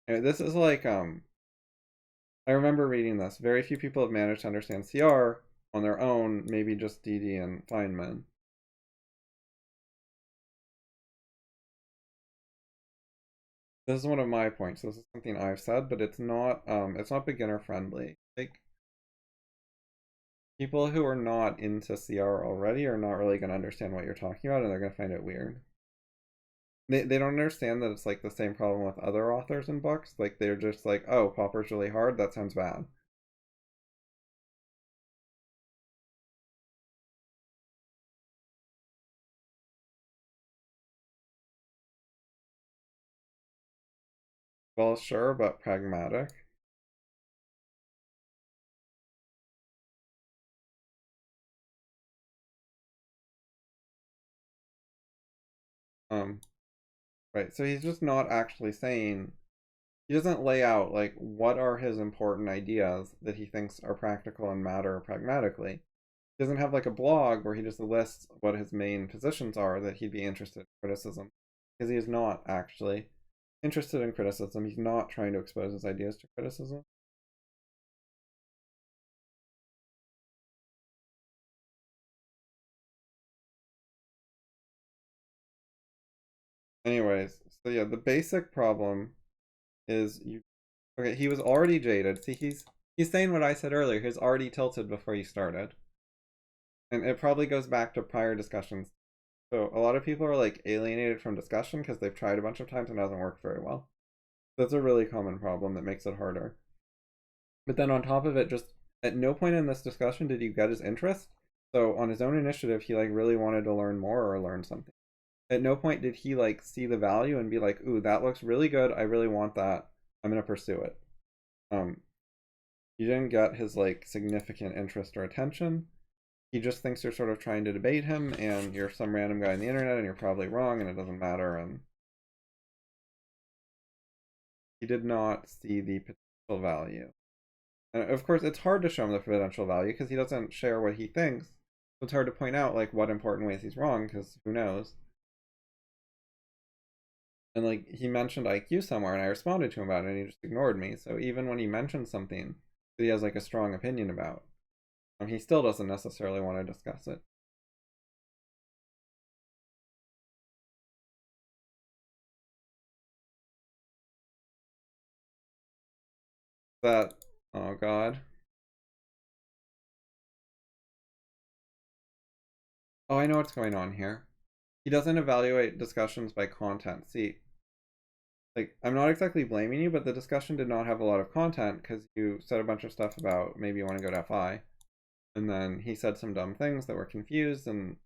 Anyway, this is like I remember reading this. Very few people have managed to understand CR on their own, maybe just DD and Feynman. This is one of my points. This is something I've said, but it's not beginner friendly. Like, people who are not into CR already are not really going to understand what you're talking about, and they're going to find it weird. They don't understand that it's like the same problem with other authors and books. Like, they're just like, oh, Popper's really hard, that sounds bad. Well, sure, but pragmatic. Right, so he's just not actually saying, he doesn't lay out like what are his important ideas that he thinks are practical and matter pragmatically. He doesn't have like a blog where he just lists what his main positions are that he'd be interested in criticism, because he is not actually interested in criticism. He's not trying to expose his ideas to criticism. Anyways, so yeah, the basic problem is okay, he was already jaded. See, he's saying what I said earlier. He's already tilted before you started. And it probably goes back to prior discussions. So a lot of people are like alienated from discussion because they've tried a bunch of times and it hasn't worked very well. That's a really common problem that makes it harder. But then on top of it, just at no point in this discussion did you get his interest. So on his own initiative, he like really wanted to learn more or learn something. At no point did he like see the value and be like, ooh, that looks really good. I really want that. I'm gonna pursue it. You didn't get his like significant interest or attention. He just thinks you're sort of trying to debate him and you're some random guy on the internet and you're probably wrong and it doesn't matter. And he did not see the potential value. And of course, it's hard to show him the potential value because he doesn't share what he thinks. So it's hard to point out like what important ways he's wrong because who knows. And like he mentioned IQ somewhere and I responded to him about it and he just ignored me. So even when he mentions something that he has like a strong opinion about, he still doesn't necessarily want to discuss it. That, oh god. Oh, I know what's going on here. He doesn't evaluate discussions by content. See, like, I'm not exactly blaming you, but the discussion did not have a lot of content because you said a bunch of stuff about maybe you want to go to FI. And then he said some dumb things that were confused, and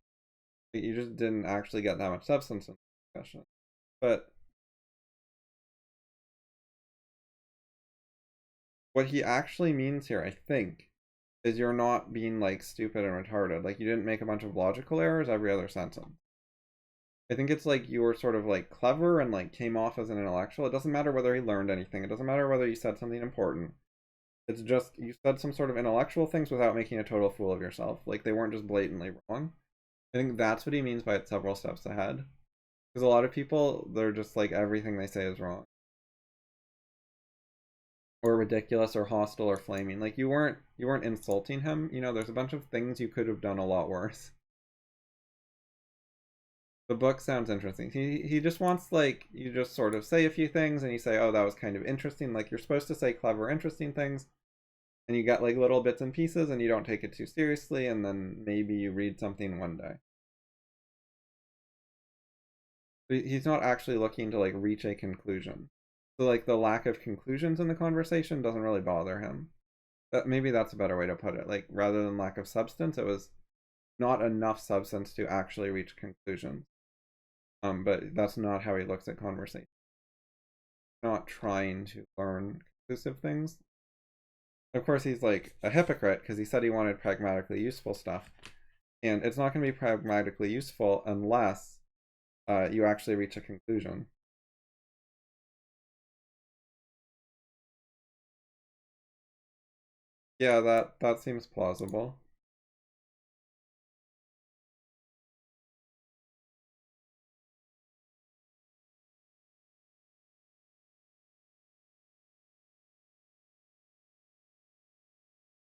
you just didn't actually get that much substance in the discussion. But what he actually means here, I think, is you're not being like stupid and retarded. Like, you didn't make a bunch of logical errors every other sentence. I think it's like you were sort of like clever and like came off as an intellectual. It doesn't matter whether he learned anything. It doesn't matter whether you said something important. It's just you said some sort of intellectual things without making a total fool of yourself. Like they weren't just blatantly wrong. I think that's what he means by it's several steps ahead. Because a lot of people, they're just like everything they say is wrong. Or ridiculous or hostile or flaming. Like you weren't insulting him. You know, there's a bunch of things you could have done a lot worse. The book sounds interesting. He just wants like you just sort of say a few things and you say, oh, that was kind of interesting. Like you're supposed to say clever, interesting things, and you get like little bits and pieces and you don't take it too seriously, and then maybe you read something one day. But he's not actually looking to like reach a conclusion. So like the lack of conclusions in the conversation doesn't really bother him. Maybe that's a better way to put it. Like rather than lack of substance, it was not enough substance to actually reach conclusions. But that's not how he looks at conversation. Not trying to learn conclusive things. Of course, he's like a hypocrite because he said he wanted pragmatically useful stuff, and it's not going to be pragmatically useful unless you actually reach a conclusion. Yeah, that seems plausible.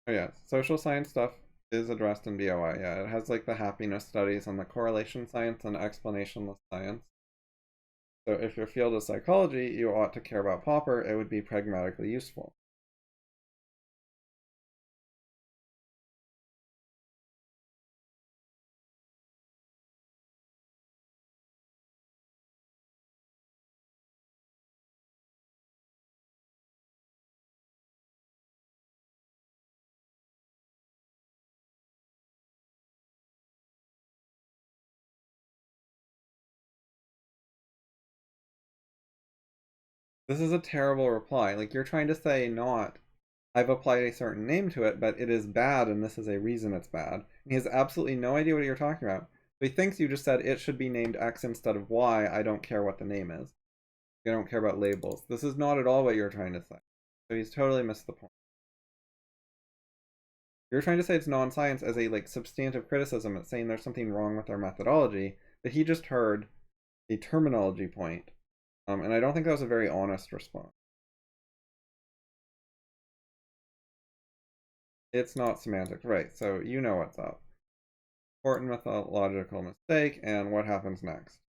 Oh yeah, social science stuff is addressed in BOI. Yeah, it has like the happiness studies and the correlation science and explanationless science. So if your field is psychology, you ought to care about Popper. It would be pragmatically useful. This is a terrible reply. Like you're trying to say not I've applied a certain name to it, but it is bad and this is a reason it's bad. And he has absolutely no idea what you're talking about. But he thinks you just said it should be named X instead of Y. I don't care what the name is. I don't care about labels. This is not at all what you're trying to say. So he's totally missed the point. You're trying to say it's non-science as a like substantive criticism. It's saying there's something wrong with our methodology, but he just heard a terminology point. And I don't think that was a very honest response. It's not semantics, right? So you know what's up. Important methodological mistake, and what happens next?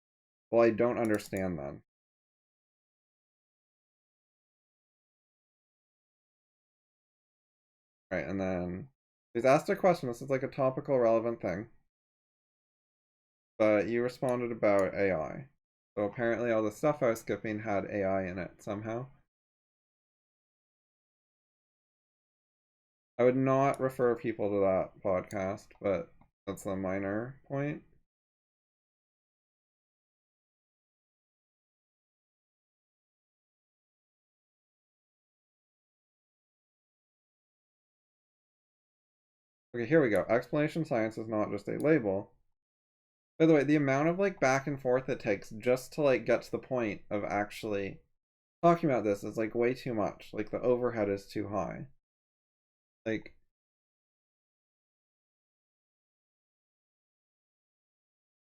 Well, I don't understand then. Right, and then he's asked a question. This is like a topical, relevant thing. But you responded about AI. So apparently all the stuff I was skipping had AI in it somehow. I would not refer people to that podcast, but that's a minor point. Okay, here we go. Explanation science is not just a label. By the way, the amount of like back and forth it takes just to like get to the point of actually talking about this is like way too much. Like the overhead is too high. Like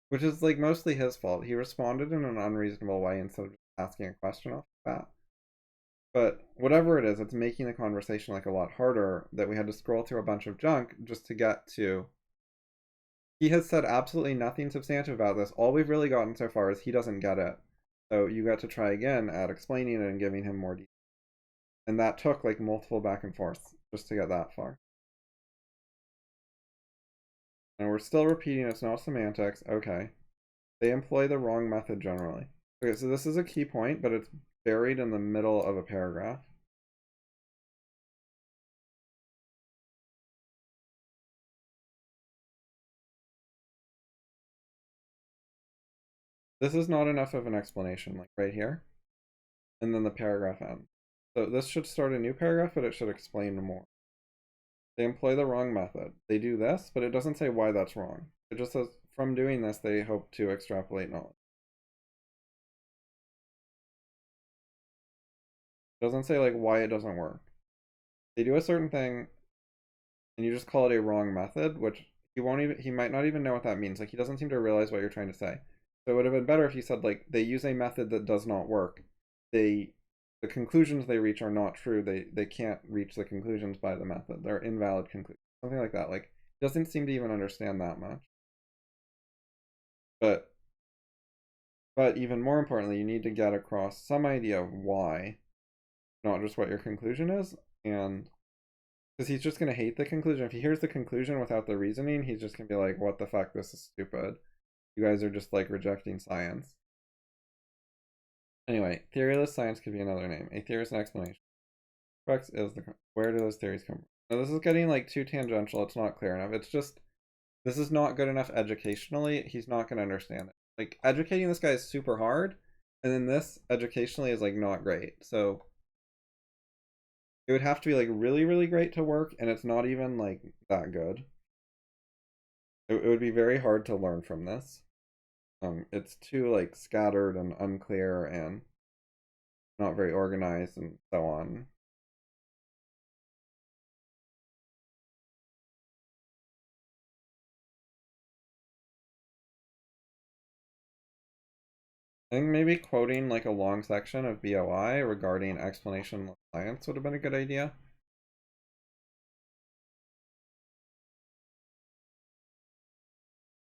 which is like mostly his fault. He responded in an unreasonable way instead of asking a question off that. But whatever it is, it's making the conversation like a lot harder that we had to scroll through a bunch of junk just to get to. He has said absolutely nothing substantive about this. All we've really gotten so far is he doesn't get it. So you got to try again at explaining it and giving him more detail. And that took like multiple back and forths just to get that far. And we're still repeating it's not semantics. Okay. They employ the wrong method generally. Okay, so this is a key point, but it's buried in the middle of a paragraph. This is not enough of an explanation, like right here. And then the paragraph ends. So this should start a new paragraph, but it should explain more. They employ the wrong method. They do this, but it doesn't say why that's wrong. It just says, from doing this, they hope to extrapolate knowledge. It doesn't say like why it doesn't work. They do a certain thing, and you just call it a wrong method, which he might not even know what that means. Like he doesn't seem to realize what you're trying to say. So it would have been better if you said like they use a method that does not work. The conclusions they reach are not true. They can't reach the conclusions by the method. They're invalid conclusions. Something like that. Like doesn't seem to even understand that much. But even more importantly, you need to get across some idea of why, not just what your conclusion is. And because he's just going to hate the conclusion. If he hears the conclusion without the reasoning, he's just going to be like, what the fuck, this is stupid. You guys are just like rejecting science. Anyway, theoryless science could be another name. A theory is an explanation. Crux is where do those theories come from? Now this is getting like too tangential. It's not clear enough. It's just, this is not good enough educationally. He's not going to understand it. Like educating this guy is super hard. And then this educationally is like not great. So it would have to be like really, really great to work. And it's not even like that good. It would be very hard to learn from this. It's too like scattered and unclear and not very organized and so on. I think maybe quoting like a long section of BOI regarding explanation of science would have been a good idea.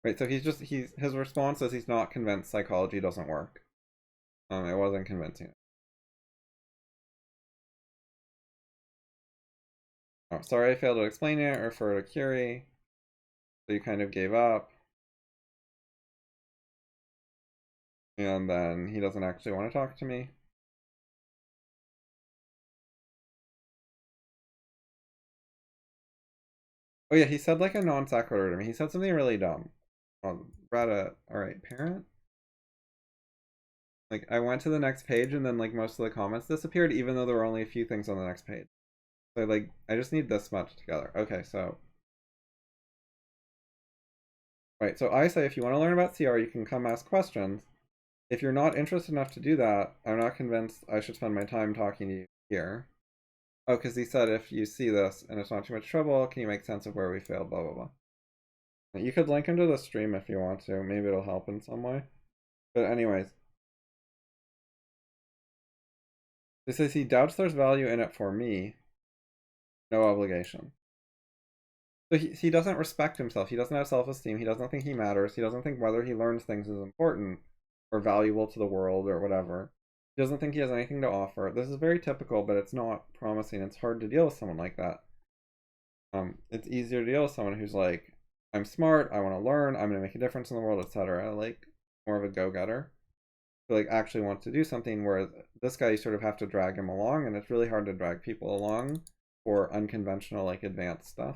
Right, so his response is he's not convinced psychology doesn't work. It wasn't convincing. Oh, sorry I failed to explain it, refer to curi. So you kind of gave up. And then he doesn't actually want to talk to me. Oh yeah, he said like a non sequitur to me. He said something really dumb. Alright, parent? Like, I went to the next page and then like most of the comments disappeared even though there were only a few things on the next page. So like, I just need this much together. Okay, so. Right, so I say if you want to learn about CR, you can come ask questions. If you're not interested enough to do that, I'm not convinced I should spend my time talking to you here. Oh, because he said if you see this and it's not too much trouble, can you make sense of where we failed, blah, blah, blah. You could link him to the stream if you want to. Maybe it'll help in some way. But anyways. This says he doubts there's value in it for me. No obligation. So he doesn't respect himself. He doesn't have self-esteem. He doesn't think he matters. He doesn't think whether he learns things is important or valuable to the world or whatever. He doesn't think he has anything to offer. This is very typical, but it's not promising. It's hard to deal with someone like that. It's easier to deal with someone who's like, I'm smart, I want to learn, I'm going to make a difference in the world, etc. Like, more of a go-getter. Who like actually wants to do something, whereas this guy, you sort of have to drag him along, and it's really hard to drag people along for unconventional, like, advanced stuff.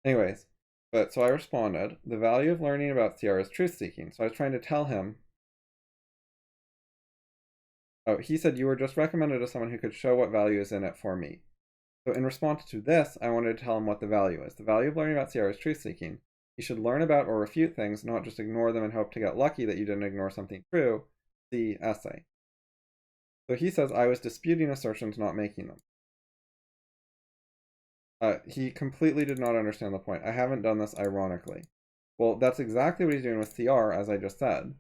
Anyways, so I responded, the value of learning about CR is truth-seeking. So I was trying to tell him, oh, he said you were just recommended to someone who could show what value is in it for me. So in response to this, I wanted to tell him what the value is. The value of learning about CR is truth-seeking. You should learn about or refute things, not just ignore them and hope to get lucky that you didn't ignore something true. See essay. So he says I was disputing assertions, not making them. He completely did not understand the point. I haven't done this ironically. Well, that's exactly what he's doing with CR, as I just said.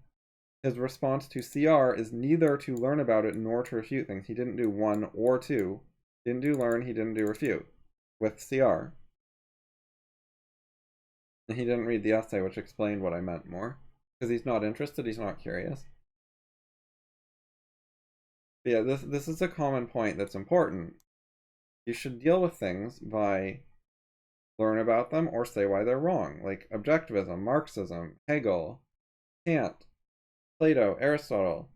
his response to CR is neither to learn about it nor to refute things. He didn't do 1 or 2. He didn't do learn, he didn't do refute with CR. And he didn't read the essay, which explained what I meant more. Because he's not interested, he's not curious. But yeah, this is a common point that's important. You should deal with things by learn about them or say why they're wrong. Like objectivism, Marxism, Hegel, Kant, Plato, Aristotle.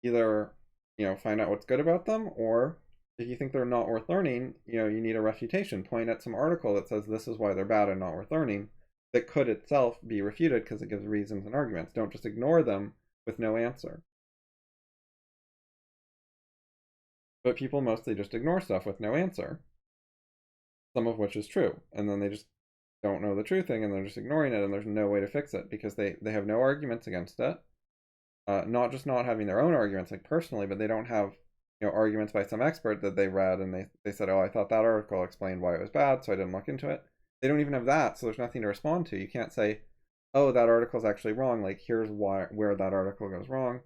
Either, find out what's good about them, or if you think they're not worth learning, you need a refutation. Point at some article that says this is why they're bad and not worth learning, that could itself be refuted because it gives reasons and arguments. Don't just ignore them with no answer. But people mostly just ignore stuff with no answer, some of which is true, and then they just don't know the true thing and they're just ignoring it, and there's no way to fix it because they have no arguments against it. Not just not having their own arguments like personally, but they don't have arguments by some expert that they read and they said, oh, I thought that article explained why it was bad, so I didn't look into it. They don't even have that, so there's nothing to respond to. You can't say, oh, that article's actually wrong, like here's where that article goes wrong.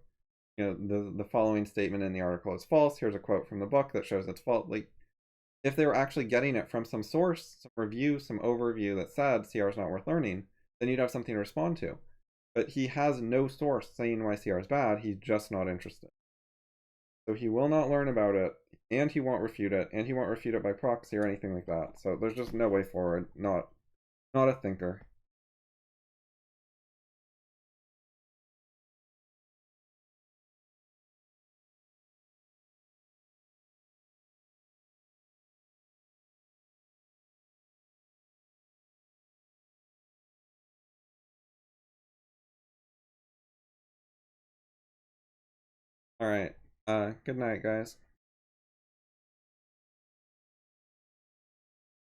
The following statement in the article is false. Here's a quote from the book that shows it's false. Like, if they were actually getting it from some source, some review, some overview that said CR is not worth learning, then you'd have something to respond to. But he has no source saying why CR is bad. He's just not interested. So he will not learn about it, and he won't refute it, and he won't refute it by proxy or anything like that. So there's just no way forward. Not a thinker. All right. Good night, guys.